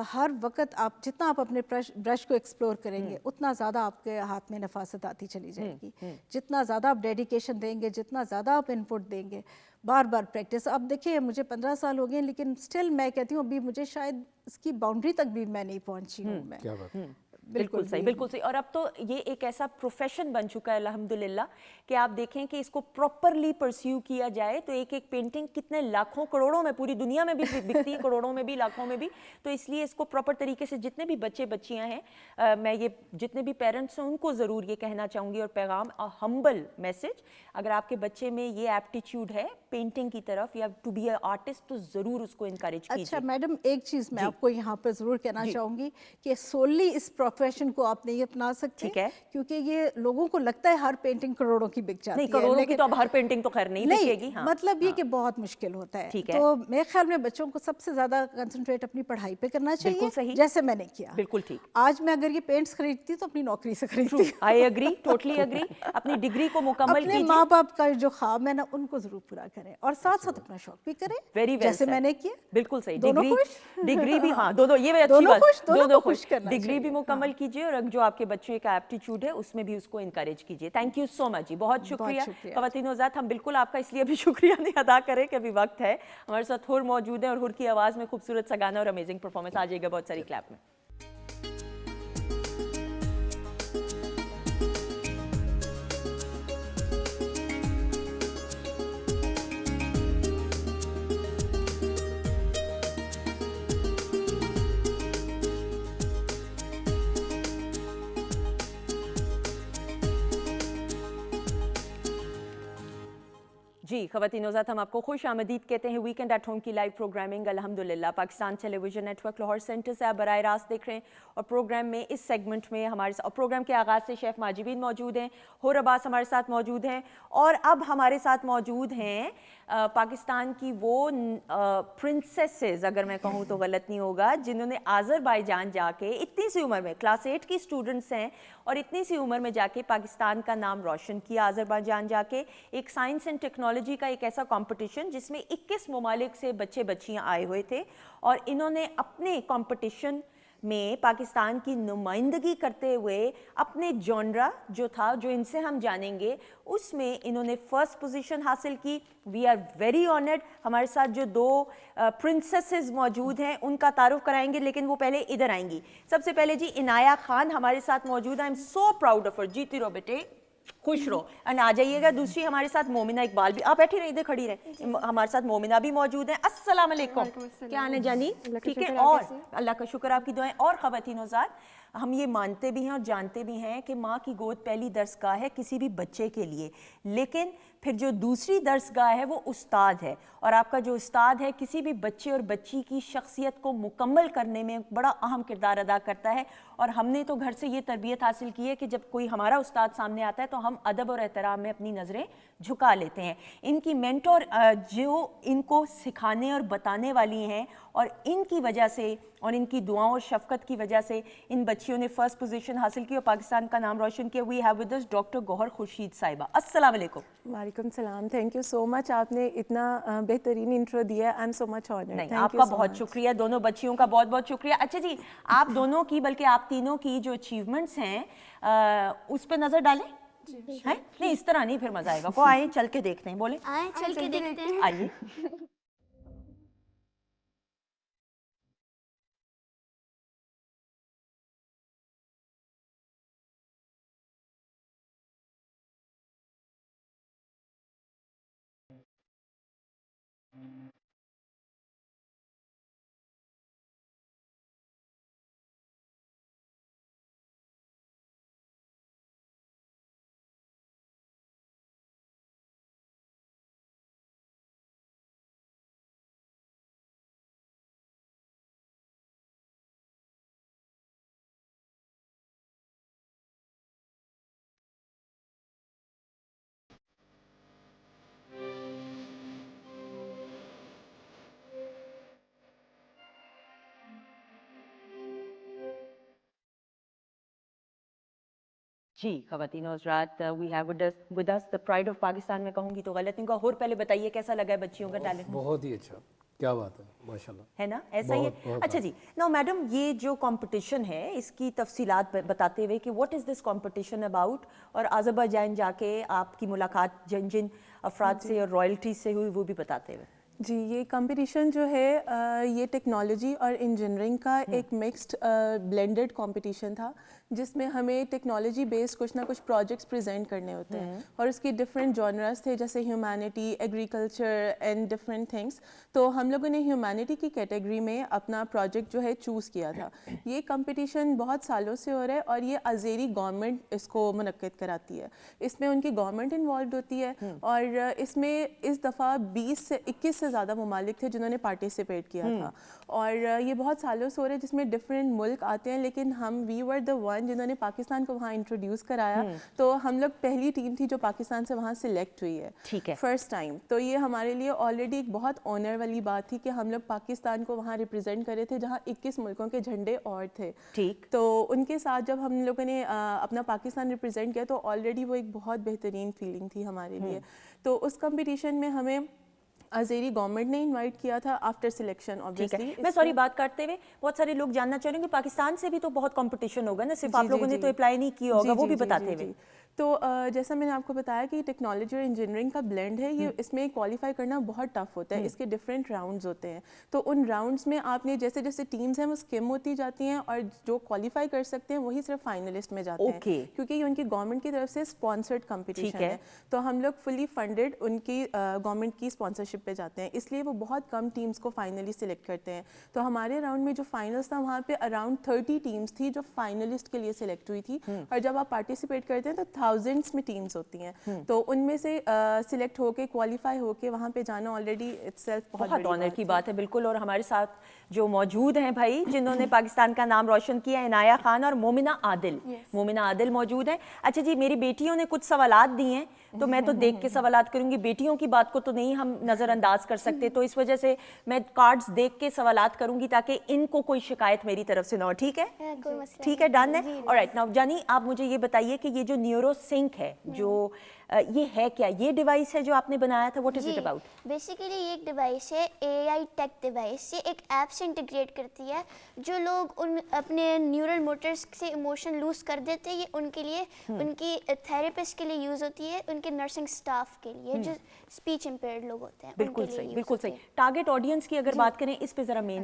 हर वक्त, आप जितना आप अपने ब्रश को एक्सप्लोर करेंगे, उतना ज़्यादा आपके हाथ में नफासत आती चली जाएगी। जितना ज़्यादा आप डेडिकेशन देंगे, जितना ज़्यादा आप इनपुट देंगे, बार बार प्रैक्टिस। अब देखिए मुझे 15 साल हो गए लेकिन स्टिल मैं कहती हूँ अभी मुझे शायद इसकी बाउंड्री तक भी मैं नहीं पहुंची हूँ मैं। क्या बात है। बिल्कुल सही, बिल्कुल सही। और अब तो ये एक ऐसा प्रोफेशन बन चुका है अल्हम्दुलिल्लाह कि आप देखें कि इसको प्रॉपरली परस्यू किया जाए तो एक एक पेंटिंग कितने लाखों करोड़ों में पूरी दुनिया में भी बिकती है, करोड़ों में भी, लाखों में भी। तो इसलिए इसको प्रॉपर तरीके से जितने भी बच्चे बच्चियां हैं, मैं ये जितने भी पेरेंट्स हैं उनको ज़रूर ये कहना चाहूँगी और पैगाम, हम्बल मैसेज, अगर आपके बच्चे में ये एप्टीट्यूड है पेंटिंग की तरफ या टू बी अ आर्टिस्ट तो ज़रूर उसको इनकरेज कीजिए। अच्छा मैडम, एक चीज़ मैं आपको यहाँ पर ज़रूर कहना चाहूँगी कि सोली इस प्रोफेशन को आप नहीं अपना सकते। ठीक है। क्योंकि ये लोगों को लगता है हर पेंटिंग करोड़ों की बिक जाती नहीं, है। करोड़ों की तो अब हर पेंटिंग तो खैर नहीं बिकेगी। हाँ, मतलब ये कि बहुत मुश्किल होता है। ठीक है। तो मेरे ख्याल में बच्चों को सबसे ज़्यादा कंसंट्रेट अपनी पढ़ाई पे करना चाहिए। बिल्कुल सही। जैसे मैंने किया। बिल्कुल ठीक। आज मैं अगर ये पेंट्स खरीदती तो अपनी नौकरी से खरीदती। I agree, totally agree. अपनी डिग्री को मुकम्मल अपने कीजिए। माँ बाप का जो ख्वाब है ना उनको जरूर पूरा करें और साथ साथ अपना शौक भी करें। वेरी वेल जैसे मैंने किया। बिल्कुल सही। दोनों खुश? डिग्री भी, हाँ दोनों, ये अच्छी दोनों बात, खुश, दोनों को खुश। खुश करना डिग्री भी चाहिए। मुकम्मल कीजिए और जो आपके बच्चे का एप्टीट्यूड है उसमें भी उसको इनकरेज कीजिए। थैंक यू सो मच जी, बहुत शुक्रिया ख़वातीन-ओ-ज़ात। हम बिल्कुल आपका इसलिए भी शुक्रिया नहीं अदा करें कि अभी वक्त है। हमारे साथ हुर मौजूद है और हुर की आवाज़ में खूबसूरत सा गाना और अमेजिंग परफॉर्मेंस आ जाएगा बहुत सारी क्लैप में। जी ख़वातीन-ओ-ज़ात, हम आपको खुश आमदीद कहते हैं वीकेंड एट होम की लाइव प्रोग्रामिंग अल्हम्दुलिल्लाह Pakistan television network Lahore centre से आप बराह रास्त देख रहे हैं। और प्रोग्राम में इस सेगमेंट में हमारे साथ, प्रोग्राम के आगाज़ से शेफ़ माजिबीन मौजूद हैं, हुर अब्बास हमारे साथ मौजूद हैं और अब हमारे साथ मौजूद हैं पाकिस्तान की वो प्रिंसेसेस, अगर मैं कहूँ तो गलत नहीं होगा, जिन्होंने आज़रबाईजान जाके इतनी सी उम्र में, क्लास 8 की स्टूडेंट्स हैं और इतनी सी उम्र में जाके पाकिस्तान का नाम रोशन किया। आज़रबाईजान जाके एक साइंस एंड टेक्नोलॉजी का एक ऐसा कंपटीशन जिसमें 21 ममालिक से बच्चे बच्चियां आए हुए थे और इन्होंने अपने कंपटीशन में पाकिस्तान की नुमाइंदगी करते हुए अपने जॉनरा जो था, जो इनसे हम जानेंगे, उसमें इन्होंने फर्स्ट पोजीशन हासिल की। We are very honoured. हमारे साथ जो दो प्रिंसेसेस मौजूद हैं उनका तारुफ कराएंगे, लेकिन वो पहले इधर आएंगी। सबसे पहले जी इनाया खान हमारे साथ मौजूद है। I am so proud of her. जीती रहो बेटे, खुश रहो। एंड आ जाइएगा। दूसरी हमारे साथ मोमिना इकबाल भी, आप बैठी रहे, इधर खड़ी रहे। हमारे साथ मोमिना भी मौजूद है। अस्सलाम वालेकुम, क्या हाल है जानी? ठीक है, और अल्लाह का शुक्र, आपकी दुआएं। और ख़वातीन-ओ-ज़ात, हम ये मानते भी हैं और जानते भी हैं कि माँ की गोद पहली दरसगाह है किसी भी बच्चे के लिए, लेकिन फिर जो दूसरी दरसगाह है वो उस्ताद है। और आपका जो उस्ताद है किसी भी बच्चे और बच्ची की शख्सियत को मुकम्मल करने में बड़ा अहम किरदार अदा करता है। और हमने तो घर से ये तरबियत हासिल की है कि जब कोई हमारा उस्ताद सामने आता है तो हम अदब और एहतराम में अपनी नज़रें झुका लेते हैं। इनकी मेंटोर जो इनको सिखाने और बताने वाली हैं और इनकी वजह से और इनकी दुआओं और शफकत की वजह से इन बच्चियों ने फर्स्ट पोजीशन हासिल की और पाकिस्तान का नाम रोशन किया। We have with us doctor Gauhar Khursheed साहिबा। अस्सलाम वालेकुम। वालेकुम सलाम। थैंक यू सो मच, आपने इतना बेहतरीन इंट्रो दिया। I am so much honoured. नहीं, आपका बहुत शुक्रिया, दोनों बच्चियों का बहुत बहुत शुक्रिया। अच्छा जी, आप दोनों की, बल्कि आप तीनों की जो अचीवमेंट्स हैं उस पर नज़र डालें। है नहीं, इस तरह नहीं, फिर मजा आएगा। को आए चल के देखते हैं, बोले आए चल के देखते हैं। आइए। जी ख़वातीन और हज़रात, we have with us the pride of Pakistan. में कहूँगी तो गलत नहीं होगा। और पहले बताइए कैसा लगा है बच्चियों का टैलेंट? बहुत ही अच्छा, क्या बात है, माशाल्लाह, ہے نا, ایسا ہی ہے. اچھا جی, نو میڈم یہ جو کمپٹیشن ہے اس کی تفصیلات بتاتے ہوئے کہ what is this competition about, اور آذربائیجان جا کے آپ کی ملاقات جن جن افراد سے اور رائلٹیز سے ہوئی وہ بھی بتاتے ہوئے. جی, یہ کمپٹیشن جو ہے یہ ٹیکنالوجی اور انجینئرنگ کا ایک مکسڈ بلینڈڈ کمپٹیشن تھا, جس میں ہمیں ٹیکنالوجی بیسڈ کچھ نہ کچھ پروجیکٹس پریزنٹ کرنے ہوتے ہیں, اور اس کی ڈفرینٹ جانرس تھے جیسے humanity, agriculture and different things. تو ہم لوگوں نے ہیومینٹی کی کیٹیگری میں اپنا پروجیکٹ جو ہے چوز کیا تھا. یہ کمپٹیشن بہت سالوں سے ہو رہا ہے اور یہ آذیری گورنمنٹ اس کو منعقد کراتی ہے. اس میں ان کی گورنمنٹ انوالوڈ ہوتی ہے, اور اس میں اس دفعہ 20 سے 21 سے زیادہ ممالک تھے جنہوں نے پارٹیسپیٹ کیا تھا, اور یہ بہت سالوں سے ہو رہا ہے جس میں ڈفرینٹ ملک آتے ہیں, لیکن ہم وی ور دا ون جنہوں نے پاکستان کو وہاں انٹروڈیوس کرایا. تو ہم لوگ پہلی ٹیم تھی جو پاکستان سے وہاں سلیکٹ ہوئی ہے, ٹھیک ہے, فرسٹ ٹائم. تو یہ ہمارے لیے آلریڈی ایک بہت آنر والی بات تھی کہ ہم لوگ پاکستان کو وہاں ریپرزینٹ کرے تھے جہاں 21 ملکوں کے جھنڈے اور تھے. ٹھیک, تو ان کے ساتھ جب ہم لوگوں نے اپنا پاکستان ریپرزینٹ کیا تو آلریڈی وہ ایک بہت بہترین فیلنگ تھی ہمارے لیے. تو اس کمپٹیشن میں ہمیں آذیری گورنمنٹ نے انوائٹ کیا تھا آفٹر سلیکشن. اوبویسلی میں سوری بات کرتے ہوئے بہت سارے لوگ جاننا چاہ رہے ہیں کہ پاکستان سے بھی تو بہت کمپٹیشن ہوگا نا, صرف آپ لوگوں نے تو اپلائی نہیں کیا ہوگا, وہ بھی بتاتے ہوئے. تو جیسا میں نے آپ کو بتایا کہ ٹیکنالوجی اور انجینئرنگ کا بلینڈ ہے, یہ اس میں کوالیفائی کرنا بہت ٹف ہوتا ہے. اس کے ڈفرینٹ راؤنڈز ہوتے ہیں, تو ان راؤنڈس میں آپ نے جیسے جیسے ٹیمز ہیں وہ اسکم ہوتی جاتی ہیں, اور جو کوالیفائی کر سکتے ہیں وہی صرف فائنلسٹ میں جاتے ہیں, کیونکہ یہ ان کی گورنمنٹ کی طرف سے اسپانسرڈ کمپٹیشن ہے. تو ہم لوگ فلی فنڈیڈ ان کی گورنمنٹ کی اسپانسرشپ پہ جاتے ہیں, اس لیے وہ بہت کم ٹیمز کو فائنلی سلیکٹ کرتے ہیں. تو ہمارے راؤنڈ میں جو فائنلس تھا وہاں پہ اراؤنڈ 30 ٹیمز تھی جو فائنلسٹ کے لیے سلیکٹ ہوئی تھی, اور جب آپ پارٹیسپیٹ کرتے ہیں تو تھاؤزینڈس میں ٹیمز ہوتی ہیں. تو ان میں سے سلیکٹ ہو کے کوالیفائی ہو کے وہاں پہ جانا آلریڈی اٹس سیلف بہت آنر کی بات ہے. بالکل, اور ہمارے ساتھ جو موجود ہیں بھائی جنہوں نے پاکستان کا نام روشن کیا, عنایہ خان اور مومنہ عادل. مومنہ عادل موجود ہیں. اچھا جی, میری بیٹیوں نے کچھ سوالات دیے ہیں تو میں تو دیکھ کے سوالات کروں گی, بیٹیوں کی بات کو تو نہیں ہم نظر انداز کر سکتے, تو اس وجہ سے میں کارڈز دیکھ کے سوالات کروں گی تاکہ ان کو کوئی شکایت میری طرف سے نہ ہو. ٹھیک ہے, ٹھیک ہے, ڈن ہے. آلرائٹ, ناؤ جانی آپ مجھے یہ بتائیے کہ یہ جو نیورو سنک ہے جو یہ ہے کیا, یہ ڈیوائس ہے جو آپ نے بنایا تھا, what is it about? Basically یہ ایک ڈیوائس ہے, اے آئی ٹیک ڈیوائس. یہ ایک ایپ سے انٹیگریٹ کرتی ہے. جو لوگ ان اپنے نیورل موٹرز سے ایموشن لوز کر دیتے ہیں, یہ ان کے لیے, ان کی تھیراپسٹ کے لیے یوز ہوتی ہے, ان کے نرسنگ اسٹاف کے لیے جو اسپیچ امپیئرڈ لوگ ہوتے ہیں. بالکل صحیح, بالکل صحیح. ٹارگیٹ آڈینس کی اگر بات کریں اس پہ ذرا مین.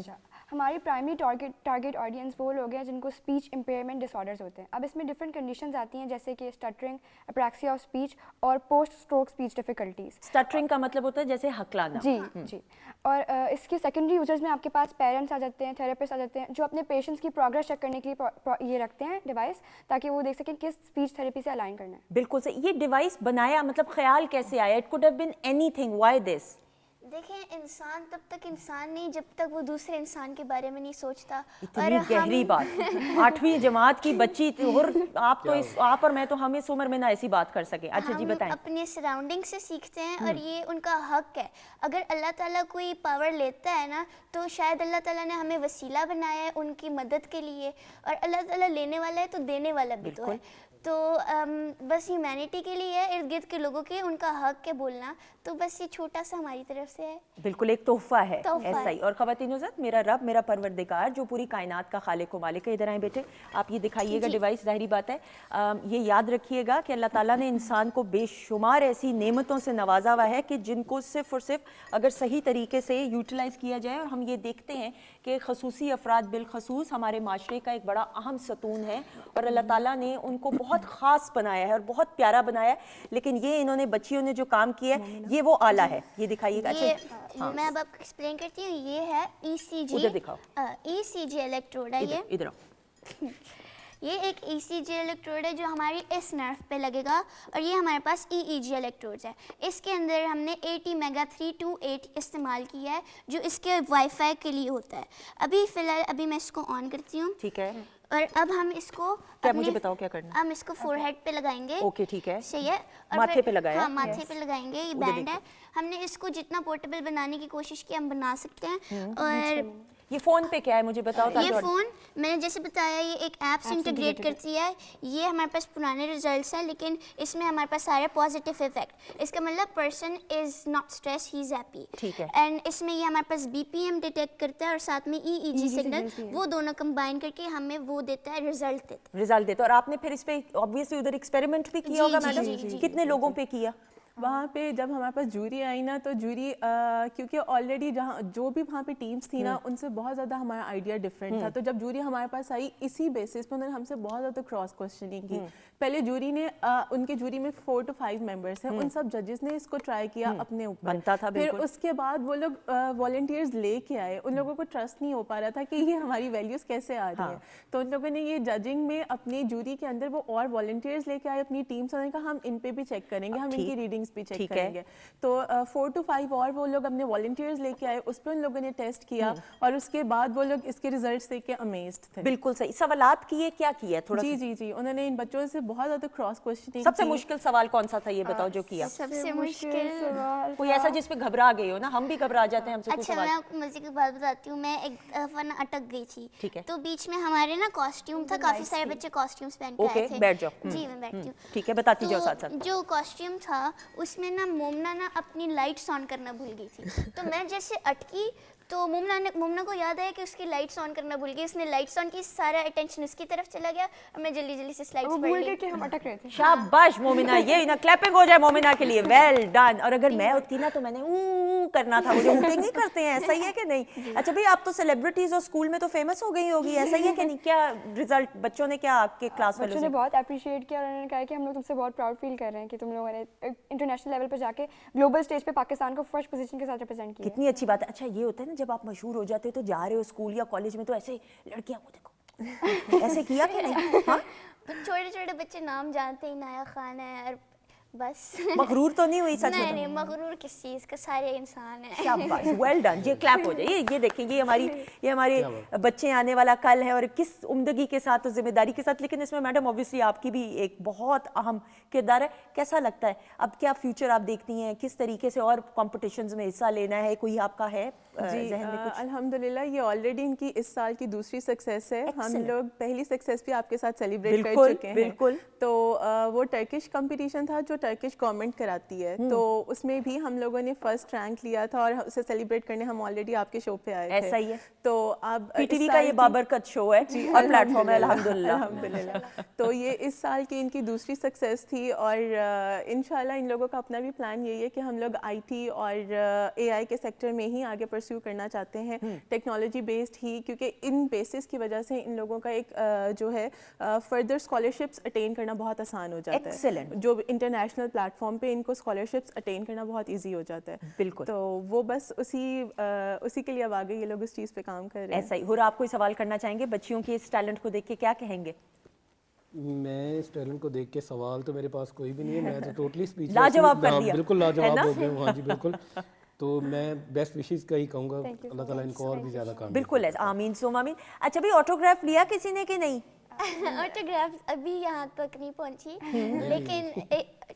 ہماری پرائمری ٹارگیٹ آڈینس وہ لوگ ہیں جن کو اسپیچ امپیئرمنٹ ڈس آرڈرز ہوتے ہیں. اب اس میں ڈفرینٹ کنڈیشنز آتی ہیں جیسے کہ اسٹٹرنگ, اپریکسیا آف اسپیچ اور پوسٹ اسٹروک اسپیچ ڈیفیکلٹیز. اسٹٹرنگ کا مطلب ہوتا ہے جیسے ہکلانا. جی جی. اور اس کی سیکنڈری یوزرز میں آپ کے پاس پیرنٹس آ جاتے ہیں, تھراپسٹ آ جاتے ہیں جو اپنے پیشنٹس کی پروگرس چیک کرنے کے لیے یہ رکھتے ہیں ڈیوائس, تاکہ وہ دیکھ سکیں کس اسپیچ تھراپی سے الائن کرنا ہے. بالکل صحیح. یہ ڈیوائس بنایا مطلب خیال کیسے آیا؟ It could have been any thing, why this? دیکھیں, انسان تب تک انسان نہیں جب تک وہ دوسرے انسان کے بارے میں نہیں سوچتا. اتنی گہری بات, 8ویں جماعت کی بچی, اور آپ تو آپ اور میں تو ہم اس عمر میں نہ ایسی بات کر سکے. اچھا جی بتائیں. اپنے سراؤنڈنگ سے سیکھتے ہیں, اور یہ ان کا حق ہے. اگر اللہ تعالیٰ کوئی پاور لیتا ہے نا, تو شاید اللہ تعالیٰ نے ہمیں وسیلہ بنایا ہے ان کی مدد کے لیے, اور اللہ تعالیٰ لینے والا ہے تو دینے والا بھی تو ہے. تو بس ہیومینٹی کے لیے ہے, ارد گرد کے لوگوں کے, ان کا حق ہے بولنا. تو بس یہ چھوٹا سا ہماری طرف سے ہے. بالکل ایک تحفہ ہے, ایسا ہی. اور خواتین حضرات, میرا رب, میرا پروردگار جو پوری کائنات کا خالق و مالک ہے. ادھر آئیں بیٹے, آپ یہ دکھائیے گا ڈیوائس. ظاہری بات ہے, یہ یاد رکھیے گا کہ اللہ تعالیٰ نے انسان کو بے شمار ایسی نعمتوں سے نوازا ہوا ہے کہ جن کو صرف اور صرف اگر صحیح طریقے سے یوٹیلائز کیا جائے. اور ہم یہ دیکھتے ہیں کہ خصوصی افراد بالخصوص ہمارے معاشرے کا ایک بڑا اہم ستون ہے, اور اللہ تعالیٰ نے ان کو بہت خاص بنایا ہے اور بہت پیارا بنایا ہے. لیکن یہ انہوں نے بچیوں نے جو کام کیا ہے یہ وہ آلہ ہے, یہ دکھائیے گا. اچھا, میں اب آپ کو ایکسپلین کرتی ہوں. یہ ہے ای سی جی. ادھر دکھاؤ. ای سی جی الیکٹروڈ ہے. یہ ادھر یہ ایک ای سی جی الیکٹروڈ ہے جو ہماری اس نرف پہ لگے گا, اور یہ ہمارے پاس ای ای جی الیکٹروڈز ہے. اس کے اندر ہم نے 80 میگا 328 استعمال کیا ہے جو اس کے وائی فائی کے لیے ہوتا ہے. ابھی فی الحال ابھی میں اس کو آن کرتی ہوں. ٹھیک ہے. اور اب ہم اس کو, کیا مجھے بتاؤ کیا کرنا ہے؟ ہم اس کو فور ہیڈ پہ لگائیں گے. اوکے ٹھیک ہے. صحیح ہے. ماتھے پہ لگایا. ہاں, ماتھے پہ لگائیں گے. یہ بینڈ ہے. ہم نے اس کو جتنا پورٹیبل بنانے کی کوشش کی ہم بنا سکتے ہیں. اور یہ فون پہ کیا ہے مجھے بتاؤ. یہ فون میں نے جیسے بتایا یہ ایک ایپ سے انٹیگریٹ کرتی ہے. یہ ہمارے پاس پرانے ریزلٹس ہیں لیکن اس میں ہمارے پاس سارے پازیٹیو افیکٹ. اس کا مطلب person is not stress, he is happy. ٹھیک ہے. اینڈ اس میں یہ ہمارے پاس بی پی ایم ڈیٹیکٹ کرتا ہے اور ساتھ میں EEG سگنل, وہ دونوں کمبائن کر کے ہمیں وہ دیتا ہے, رزلٹ دیتا ہے. اور آپ نے پھر اس پہ آبویسلی ادھر ایکسپیریمنٹ بھی کیا ہوگا میڈم, کتنے لوگوں پہ کیا؟ وہاں پہ جب ہمارے پاس جوری آئی نا تو جوری کیونکہ آلریڈی جہاں جو بھی وہاں پہ ٹیمس تھی نا ان سے بہت زیادہ ہمارا آئیڈیا ڈفرینٹ تھا. تو جب جوری ہمارے پاس آئی اسی بیسس پہ انہوں نے ہم سے بہت زیادہ کراس کوشچننگ کی. پہلے جوری نے ان کے جوری میں 4 to 5 ممبرس ہیں, ان سب ججز نے اس کو ٹرائی کیا اپنے اوپر. پھر اس کے بعد وہ لوگ والنٹیئرز لے کے آئے. ان لوگوں کو ٹرسٹ نہیں ہو پا رہا تھا کہ یہ ہماری ویلیوز کیسے آ رہی ہیں. تو ان لوگوں نے یہ ججنگ میں اپنی جوری کے اندر وہ اور والنٹیئرز لے کے آئے اپنی ٹیم سے. انہوں نے کہا ہم ان پہ بھی چیک کریں گے, ہم ان کی ریڈنگس بھی چیک کریں گے. تو 4 to 5 اور وہ لوگ اپنے والنٹیئرز لے کے آئے, اس پہ ان لوگوں نے ٹیسٹ کیا اور اس کے بعد وہ لوگ اس کے ریزلٹس دیکھ کے امیزڈ تھے. بالکل صحیح. سوالات کیے, کیا کیا تھوڑا؟ جی انہوں نے ان بچوں سے بہت زیادہ کراس کوشچننگ. سب سے مشکل سوال کون سا تھا یہ بتاؤ جو کیا؟ سب سے مشکل سوال کوئی ایسا جس پہ گھبرا گئے ہو نا, ہم بھی گھبرا جاتے ہیں ہم سے کوئی سوال. اچھا میں مزے کی بات بتاتی ہوں. میں ایک دفعہ نا اٹک گئی تھی, تو بیچ میں ہمارے نا کاسٹیوم تھا, کافی سارے بچے کاسٹیومس پہن کے آئے تھے. بیٹھ جاؤ. جی میں بیٹھتی ہوں. ٹھیک ہے, بتاتی جاؤ ساتھ ساتھ. جو کاسٹیوم تھا اس میں نا مومنا نا اپنی لائٹس آن کرنا بھول گئی تھی. تو میں جیسے اٹکی تو مومنا کو یاد آیا کہ اس کی لائٹس آن کرنا بھول گئی. اس نے لائٹس آن کی, سارا اٹینشن اس کی طرف چلا گیا اور میں جلدی سے سلائڈس پڑھ لی. کہ ہم اٹک رہے تھے. شاباش مومنہ, یہ نا کلیپنگ ہو جائے مومنہ کے لیے, ویل ڈن. اور اگر میں ہوتی نا تو میں نے کرنا تھا, مجھے اونٹنگ نہیں کرتے ہیں, ایسا ہی ہے کہ نہیں؟ اچھا بھائی آپ تو سیلیبریٹیز اور اسکول میں تو فیمس ہو گئی ہوگی, ایسا ہی ہے کہ نہیں؟ کیا رزلٹ بچوں نے, کیا آپ کے کلاس بچوں نے بہت اپریشیٹ کیا اور انہوں نے کہا کہ ہم لوگ تم سے بہت پراؤڈ فیل کر رہے ہیں کہ تم لوگوں نے انٹرنیشنل لیول پہ جا کے گلوبل اسٹیج پہ پاکستان کو فرسٹ پوزیشن کے ساتھ ریپرزینٹ کیا. کتنی اچھی بات ہے. اچھا یہ ہوتا ہے نا جب آپ مشہور ہو جاتے ہو تو جا رہے ہو اسکول یا کالج میں تو ایسے لڑکیاں وہ دیکھو ایسے کیا کہ نہیں؟ چھوٹے چھوٹے بچے نام جانتے ہی, نایا خان ہے, اور بس. مغرور تو نہیں ہوئی سچ میں؟ نہیں مغرور کس چیز کا, سارے انسان ہیں. شاباش, ویل ڈن. یہ کلیپ ہو جائے. یہ دیکھیں, یہ ہمارے بچے آنے والا کل ہے, اور کس عمدگی کے ساتھ, ذمہ داری کے ساتھ. لیکن اس میں میڈم اوبویسلی آپ کی بھی ایک بہت اہم کردار ہے. کیسا لگتا ہے اب, کیا فیوچر آپ دیکھتی ہیں, کس طریقے سے اور کمپٹیشنز میں حصہ لینا ہے, کوئی آپ کا ہے ذہن میں کچھ؟ الحمدللہ یہ آلریڈی ان کی اس سال کی دوسری سکسیس ہے. ہم لوگ پہلی سکسیس بھی آپ کے ساتھ سیلیبریٹ کر چکے ہیں. بالکل. تو وہ ٹرکش کمپٹیشن تھا جو ٹرکش گورنمنٹ کراتی ہے, تو اس میں بھی ہم لوگوں نے فرسٹ رینک لیا تھا, اور اسے سیلیبریٹ کرنے ہم آلریڈی آپ کے شو پہ آئے تھے. ایسا ہی ہے. تو اب پی ٹی وی کا یہ بابرکت شو ہے اور پلیٹ فارم ہے الحمدللہ. تو یہ اس سال کی ان کی دوسری سکسیس تھی, اور انشاءاللہ ان لوگوں کا اپنا بھی پلان یہی ہے کہ ہم لوگ IT اور AI کے سیکٹر میں ہی آگے پرسیو کرنا چاہتے ہیں, ٹیکنالوجی بیسڈ ہی, کیونکہ ان بیسس کی وجہ سے ان لوگوں کا ایک جو ہے فردر اسکالرشپس اٹین کرنا بہت آسان ہو جاتا ہے. جو انٹرنیشنل پلیٹ فارم پہ ان کو اسکالرشپس اٹین کرنا بہت ایزی ہو جاتا ہے. بالکل. تو وہ بس اسی کے لیے اب آگے یہ لوگ اس چیز پہ کام کر رہے ہیں. ایسا ہی. اور آپ کوئی سوال کرنا چاہیں گے بچیوں کے اس ٹیلنٹ کو دیکھ کے, کیا کہیں گے؟ میں اس ٹیلنٹ کو دیکھ کے سوال تو میرے پاس کوئی بھی نہیں ہے, میں تو ٹوٹلی اسپیچ لاجواب کر دیا. بالکل لاجواب ہو گئے. ہاں جی بالکل. تو میں بیسٹ وشیز کا ہی کہوں گا, اللہ تعالیٰ ان کو اور بھی زیادہ کام. بالکل ہے, آمین سم آمین. اچھا بھائی آٹوگراف لیا کسی نے کہ نہیں؟ آٹوگراف ابھی یہاں تک نہیں پہنچی, لیکن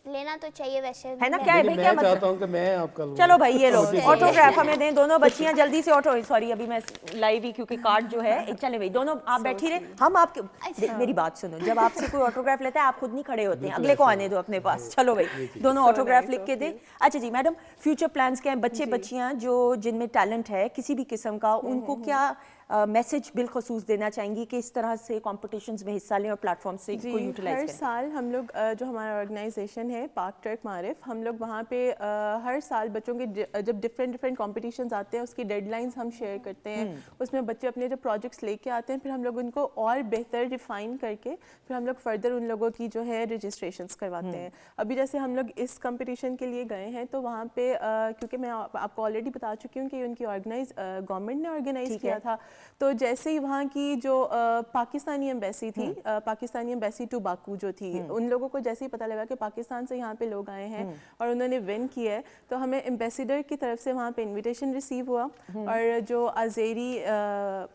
لینا تو چاہیے ویسے ہے نا. کیا ہے بھائی, کیا چاہتا ہوں کہ میں آپ کا چلو بھائی یہ لو آٹوگراف ہمیں دیں. دونوں بچیاں جلدی سے سوری ابھی میں لائیو ہی, کیونکہ کارڈ جو ہے. چلے بھائی دونوں آپ بیٹھی رہے, ہم آپ کے, میری بات سنو, جب آپ سے کوئی آٹوگراف لیتا ہے آپ خود نہیں کھڑے ہوتے ہیں, اگلے کو آنے دو اپنے پاس. چلو بھائی دونوں آٹوگراف لکھ کے دیں. اچھا جی میڈم, فیوچر پلانس کیا ہیں؟ بچے بچیاں جو جن میں ٹیلنٹ ہے کسی بھی قسم کا, ان کو کیا میسج بالخصوص دینا چاہیں گی کہ اس طرح سے کمپٹیشنز میں حصہ لیں اور پلیٹ فارم سے کو یوٹیلائز کریں؟ ہر سال ہم لوگ جو ہمارا آرگنائزیشن ہے پاک ٹرک معارف, ہم لوگ وہاں پہ ہر سال بچوں کے جب ڈفرینٹ کمپٹیشنز آتے ہیں اس کی ڈیڈ لائنس ہم شیئر کرتے ہیں. اس میں بچے اپنے جو پروجیکٹس لے کے آتے ہیں, پھر ہم لوگ ان کو اور بہتر ریفائن کر کے پھر ہم لوگ فردر ان لوگوں کی جو ہے رجسٹریشنس کرواتے ہیں. ابھی جیسے ہم لوگ اس کمپٹیشن کے لیے گئے ہیں, تو وہاں پہ کیونکہ میں آپ کو آلریڈی بتا چکی ہوں کہ ان کی گورنمنٹ نے آرگنائز کیا تھا, تو جیسے ہی وہاں کی جو پاکستانی ایمبیسی تھی، پاکستانی ایمبیسی ٹو باکو جو تھی، ان لوگوں کو جیسے ہی پتہ لگا کہ پاکستان سے یہاں پہ لوگ آئے ہیں اور انہوں نے ون کیا ہے، تو ہمیں ایمبیسیڈر کی طرف سے وہاں پہ انویٹیشن ریسیو ہوا، اور جو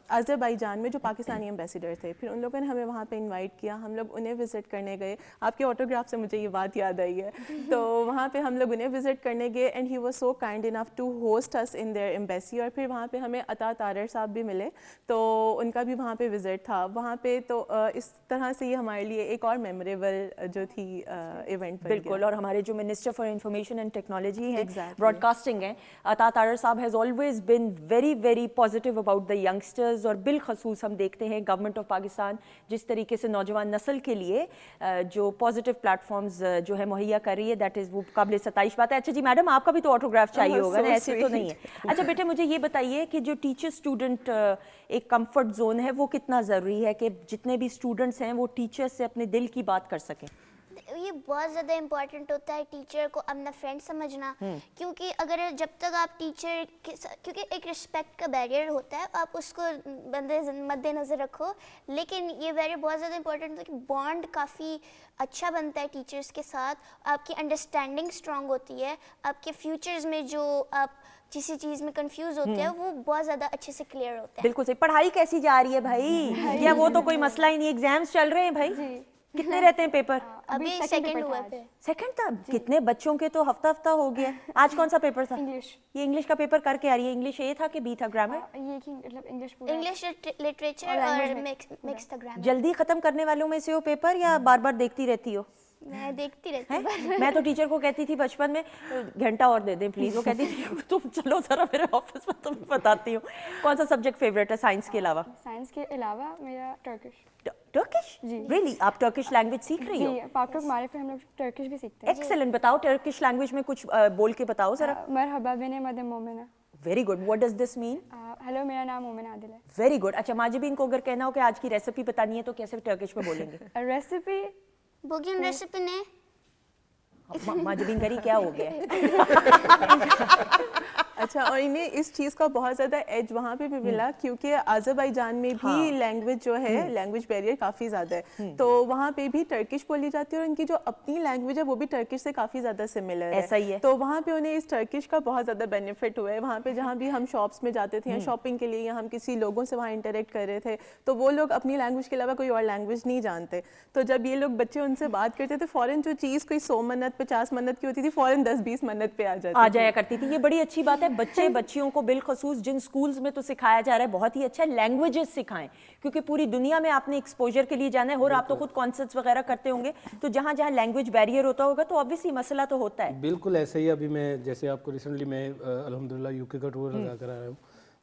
آذربائیجان میں جو پاکستانی ایمبیسیڈر تھے، پھر ان لوگوں نے ہمیں وہاں پہ انوائٹ کیا، ہم لوگ انہیں وزٹ کرنے گئے. آپ کے آٹوگراف سے مجھے یہ بات یاد آئی ہے. تو وہاں پہ ہم لوگ انہیں وزٹ کرنے گئے and he was so kind enough to host us in their embassy. اور پھر وہاں پہ ہمیں عطا طارر صاحب بھی ملے، تو ان کا بھی وہاں پہ وزٹ تھا وہاں پہ. تو اس طرح سے یہ ہمارے لیے ایک اور میموریبل جو تھی ایونٹ. بالکل. اور ہمارے جو minister for information and technology ہیں، براڈ کاسٹنگ ہیں، عطا طارر صاحب has always been very very positive about the youngsters. اور بالخصوص ہم دیکھتے ہیں گورنمنٹ آف پاکستان جس طریقے سے نوجوان نسل کے لیے جو پازیٹیو پلیٹ فارمز جو ہے مہیا کر رہی ہے، دیٹ از وہ قابل ستائش بات ہے. اچھا جی میڈم، آپ کا بھی تو آٹوگراف چاہیے ہوگا نا، ایسے تو نہیں ہے. اچھا بیٹے مجھے یہ بتائیے کہ جو ٹیچر اسٹوڈنٹ ایک کمفرٹ زون ہے وہ کتنا ضروری ہے کہ جتنے بھی اسٹوڈنٹس ہیں وہ ٹیچر سے اپنے دل کی بات کر سکیں؟ یہ بہت زیادہ امپورٹنٹ ہوتا ہے ٹیچر کو اپنا فرینڈ سمجھنا، کیونکہ اگر جب تک آپ ٹیچر کے ساتھ، کیونکہ ایک رسپیکٹ کا بیریئر ہوتا ہے، آپ اس کو بندے مد نظر رکھو، لیکن یہ بیریئر بہت زیادہ امپورٹنٹ ہوتا ہے کہ بانڈ کافی اچھا بنتا ہے ٹیچرس کے ساتھ، آپ کی انڈرسٹینڈنگ اسٹرانگ ہوتی ہے، آپ کے فیوچرز میں جو آپ کسی چیز میں کنفیوز ہوتے ہیں وہ بہت زیادہ اچھے سے کلیئر ہوتا ہے. بالکل صحیح. پڑھائی کیسی جا رہی ہے بھائی؟ یا وہ تو کوئی مسئلہ ہی نہیں، ایگزامس چل رہے ہیں بھائی. کتنے رہتے ہیں پیپر؟ ابھی سیکنڈ ہوا ہے. سیکنڈ تھا؟ کتنے بچوں کے تو ہفتہ ہفتہ ہو گیا. آج کون سا پیپر تھا؟ انگلش. یہ انگلش کا پیپر کر کے آ رہی ہے. انگلش اے تھا کہ بی تھا؟ گرامر؟ یہ کہ مطلب انگلش لٹریچر اور مکس تھا گرامر. جلدی ختم کرنے والوں میں سے ہو پیپر یا بار بار دیکھتی رہتی ہو؟ میں دیکھتی رہتی ہوں. میں تو ٹیچر کو کہتی تھی بچپن میں گھنٹہ اور دے دیں پلیز. وہ کہتی تھی تم چلو ذرا میرے آفس میں تمہیں بتاتی ہوں. کون سا سبجیکٹ فیوریٹ ہے سائنس کے علاوہ؟ سائنس کے علاوہ میرا ٹرکش. ٹرکش؟ ریئلی؟ آپ ٹرکش لینگویج سیکھ رہی ہو؟ جی پاک معرف ہم لوگ ٹرکش بھی سیکھتے ہیں. ایکسلنٹ. بتاؤ ٹرکش لینگویج میں کچھ بول کے بتاؤ ذرا. مرحبا بن madam Momina. Very good. What does this man? Hello میرا نام مومن عادل ہے. Very good. اچھا ماجبین کو اگر کہنا ہو کہ آج کی ریسیپی بتانی ہے تو کیسے ٹرکش میں بولیں گے؟ ریسیپی بوگن ریسیپی نے ماجبین کری کیا ہو گیا؟ اچھا. اور انہیں اس چیز کا بہت زیادہ ایج وہاں پہ بھی ملا کیونکہ آذربائیجان میں بھی لینگویج جو ہے لینگویج بیریئر کافی زیادہ ہے، تو وہاں پہ بھی ٹرکش بولی جاتی ہے اور ان کی جو اپنی لینگویج ہے وہ بھی ٹرکش سے کافی زیادہ سملر ہے. ایسا ہی ہے. تو وہاں پہ انہیں اس ٹرکش کا بہت زیادہ بینیفٹ ہوا ہے. وہاں پہ جہاں بھی ہم شاپس میں جاتے تھے یا شاپنگ کے لیے یا ہم کسی لوگوں سے وہاں انٹریکٹ کر رہے تھے تو وہ لوگ اپنی لینگویج کے علاوہ کوئی اور لینگویج نہیں جانتے. تو جب یہ لوگ بچے ان سے بات کرتے تھے فوراً جو چیز کوئی 100 منت 50 منت کی ہوتی تھی فوراً 10-20 منت پہ آ جایا کرتی تھی. یہ بڑی اچھی بات ہے. بچے بچیوں کو بالخصوص جن سکولز میں تو سکھایا جا رہا ہے بہت ہی اچھا لینگویجز سکھائیں کیونکہ پوری دنیا میں آپ نے ایکسپوجر کے لیے جانا ہے. اور آپ تو خود کانسرٹس وغیرہ کرتے ہوں گے تو جہاں جہاں لینگویج بیریئر ہوتا ہوگا تو obviously مسئلہ تو ہوتا ہے. بالکل ایسا ہی. ابھی میں جیسے آپ کو ریسنٹلی میں الحمدللہ یو کے کا ٹور لگا کر آیا ہوں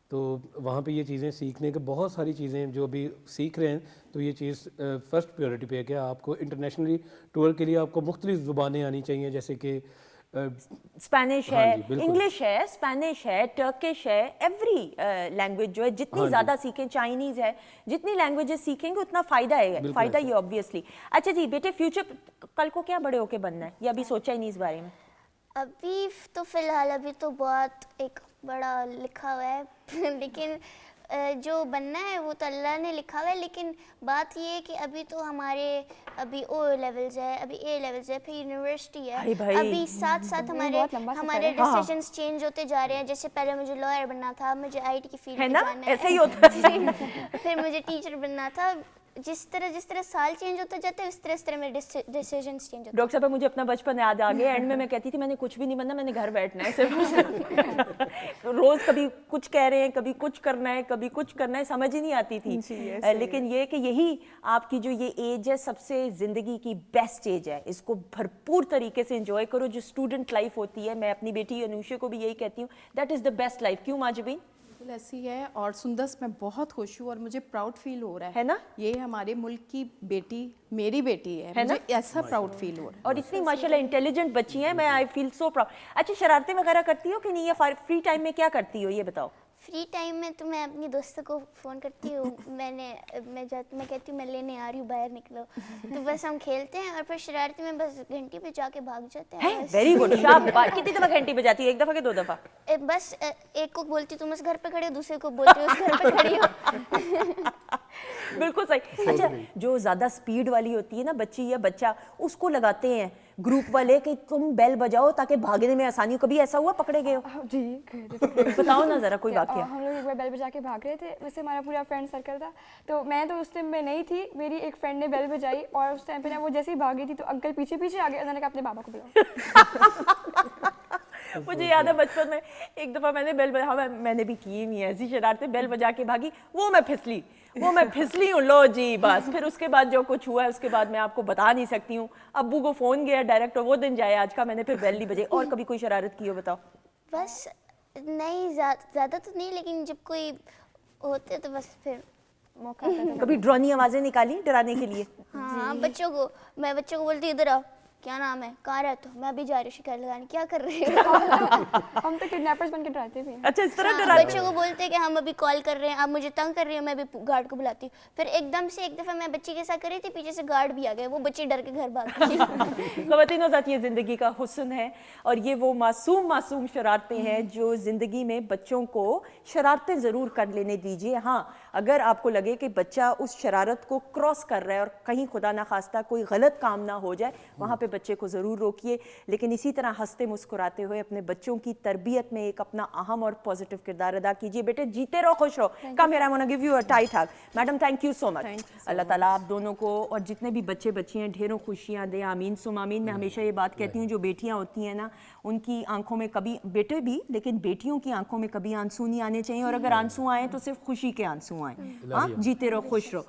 تو وہاں پہ یہ چیزیں سیکھنے کے بہت ساری چیزیں جو ابھی سیکھ رہے ہیں تو یہ چیز فرسٹ پیورٹی پہ ہے کہ آپ کو انٹرنیشنلی ٹور کے لیے آپ کو مختلف زبانیں آنی چاہیے جیسے کہ اسپینش ہے، انگلش ہے، اسپینش ہے، ٹرکش ہے. ایوری لینگویج جو ہے جتنی زیادہ سیکھیں، چائنیز ہے، جتنی لینگویجز سیکھیں گے اتنا فائدہ ہے. فائدہ یہ obviously. اچھا جی بیٹے فیوچر کل کو کیا بڑے ہو کے بننا ہے یا ابھی سوچا ہی نہیں اس بارے میں؟ ابھی تو فی الحال ابھی تو بہت ایک بڑا لکھا ہوا ہے لیکن جو بننا ہے وہ تو اللہ نے لکھا ہوا ہے. لیکن بات یہ ہے کہ ابھی تو ہمارے ابھی او لیولز ہے، ابھی اے لیولز ہے، پھر یونیورسٹی ہے. ابھی ساتھ ساتھ ہمارے ڈیسیجنس چینج ہوتے جا رہے ہیں. جیسے پہلے مجھے لائر بننا تھا، مجھے آئی ٹی کی فیلڈ میں جانا ہے، ایسے ہی ہوتا ہے. پھر مجھے ٹیچر بننا تھا. جس طرح سال چینج ہوتا جاتا ہے اس طرح میرے ڈیسیجنس چینج ہوتے ہیں. ڈاکٹر صاحب مجھے اپنا بچپن یاد آ گیا. اینڈ میں کہتی تھی میں نے کچھ بھی نہیں بننا، میں نے گھر بیٹھنا ہے صرف. روز کبھی کچھ کہہ رہے ہیں، کبھی کچھ کرنا ہے، کبھی کچھ کرنا ہے، سمجھ ہی نہیں آتی تھی. لیکن یہ کہ یہی آپ کی جو یہ ایج ہے سب سے زندگی کی بیسٹ ایج ہے. اس کو بھرپور طریقے سے انجوائے کرو. جو اسٹوڈنٹ لائف ہوتی ہے، میں اپنی بیٹی انوشا کو بھی یہی کہتی ہوں that is the best life. کیوں ماجبین؟ ایسی ہے. اور سندس میں بہت خوش ہوں اور مجھے پراؤڈ فیل ہو رہا ہے نا. یہ ہمارے ملک کی بیٹی میری بیٹی ہے، مجھے ایسا پراؤڈ فیل ہو رہا ہے. اور اتنی ماشاءاللہ انٹیلیجنٹ بچی ہیں. میں آئی فیل سو پراؤڈ. اچھا شرارتیں وغیرہ کرتی ہو کہ نہیں یا فری ٹائم میں کیا کرتی ہو یہ بتاؤ؟ फ्री टाइम में तो मैं अपनी दोस्तों को फ़ोन करती हूँ, मैं कहती हूँ मैं लेने आ रही हूँ, बाहर निकलो, तो बस हम खेलते हैं और फिर शरारती में बस घंटी पे जाके भाग जाते हैं। वेरी गुड, शाबाश। कितनी दफ़ा घंटी पे जाती है, एक दफ़ा कि 2 दफ़ा? बस एक को बोलती तुम उस घर पे खड़े हो, दूसरे को बोलती हो उस घर पे खड़ी हो। बिल्कुल सही। अच्छा, जो ज़्यादा स्पीड वाली होती है ना बच्ची या बच्चा, उसको लगाते हैं ग्रुप वाले कि तुम बेल बजाओ ताकि भागने में आसानी हो। कभी ऐसा हुआ पकड़े गए हो? जी बताओ ना ज़रा कोई वाकया। हम लोग एक बार बेल बजा के भाग रहे थे, वैसे हमारा पूरा फ्रेंड सर्कल था, तो मैं तो उस टाइम में नहीं थी, मेरी एक फ्रेंड ने बेल बजाई और उस टाइम पे ना वो जैसे ही भागी थी तो अंकल पीछे पीछे आ गए, उन्होंने कहा अपने पापा को बुलाओ। मुझे याद है बचपन में एक दफ़ा मैंने बेल बजा, हाँ मैंने भी की नहीं ऐसी शरारतें, बेल बजा के भागी, वो मैं फिसली हूँ, लो जी बस। फिर उसके बाद जो कुछ हुआ है उसके बाद मैं आपको बता नहीं सकती हूँ। अब्बू को फ़ोन गया डायरेक्ट और वो दिन जाए आज का, मैंने फिर बेल नहीं बजाई। और कभी कोई शरारत की हो बताओ? बस नहीं, ज़्यादा तो नहीं, लेकिन जब कोई होते तो बस फिर मौका आता था। कभी ड्रोनी आवाज़ें निकाली डराने के लिए? हाँ, मैं बच्चों को बोलती इधर आओ, क्या नाम है, कहाँ रहते हो, मैं अभी जा रही हूँ शिकायत लगाने, क्या कर रहे हो? हम तो किडनैपर्स बन के डराते भी हैं। अच्छा, इस तरह हाँ, डराते? बच्चों को बोलते हैं कि हम अभी कॉल कर रहे हैं, आप मुझे तंग कर रही हो, मैं भी गार्ड को बुलाती हूँ। फिर एकदम से एक दफ़ा मैं बच्ची के साथ कर रही थी, पीछे से गार्ड भी आ गए, वो बच्ची डर के घर भाग गई। ख़वातीन ज़ात, ये ज़िंदगी का हुस्न है और ये वो मासूम शरारतें हैं जो ज़िंदगी में बच्चों को शरारतें ज़रूर कर लेने दीजिए। हाँ, अगर आपको लगे कि बच्चा उस शरारत को क्रॉस कर रहा है और कहीं खुदा ना खास्ता कोई गलत काम ना हो जाए, वहाँ पे बच्चे को ज़रूर रोकिए। लेकिन इसी तरह हंसते मुस्कुराते हुए अपने बच्चों की तरबियत में एक अपना अहम और पॉजिटिव किरदार अदा कीजिए। बेटे जीते रहो, खुश रहो। Come here, I want to give you a tight hug. Madam thank you so much. Allah ताला आप दोनों को और जितने भी बच्चे बच्चियाँ ढेरों खुशियाँ दे, आमीन सुम आमीन। मैं हमेशा ये बात कहती हूँ, जो बेटियाँ होती हैं ना, उनकी आंखों में कभी, बेटे भी, लेकिन बेटियों की आंखों में कभी आंसू नहीं आने चाहिए, और अगर आंसू आए तो सिर्फ खुशी के आंसू आए। हाँ, जीते रहो, खुश रहो।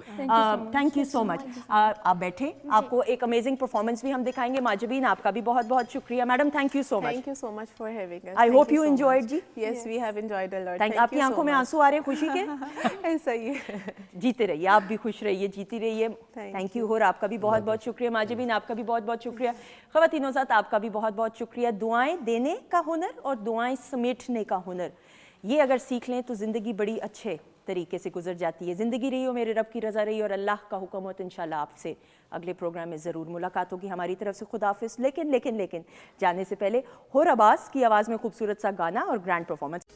Thank you so much. आप बैठे, आपको एक अमेजिंग परफॉर्मेंस भी हम दिखाएंगे। माजबीन, आपका भी बहुत बहुत शुक्रिया। Madam thank you so much. Thank you so much for having us. I hope you enjoyed जी। Yes, we have enjoyed a lot. Thank, आपकी आंखों में आंसू आ रहे हैं खुशी के? ऐसा ही है। जीते रहिए, आप भी खुश रहिए, जीती रहिए। Thank you. और आपका भी बहुत बहुत शुक्रिया। माजिबीन, आपका भी बहुत बहुत शुक्रिया। ख़वातीनो ज़ात, आपका भी बहुत बहुत शुक्रिया। दुआएं देने का हुनर और दुआएं समेटने का हुनर, ये अगर सीख लें तो ज़िंदगी बड़ी अच्छे तरीके से गुजर जाती है। ज़िंदगी रही हो, मेरे रब की रज़ा रही और अल्लाह का हुक्म हो, तो इंशाल्लाह आपसे अगले प्रोग्राम में ज़रूर मुलाकात होगी। हमारी तरफ से खुदाफिज़। लेकिन जाने से पहले होर अब्बास की आवाज़ में खूबसूरत सा गाना और ग्रैंड परफॉर्मेंस।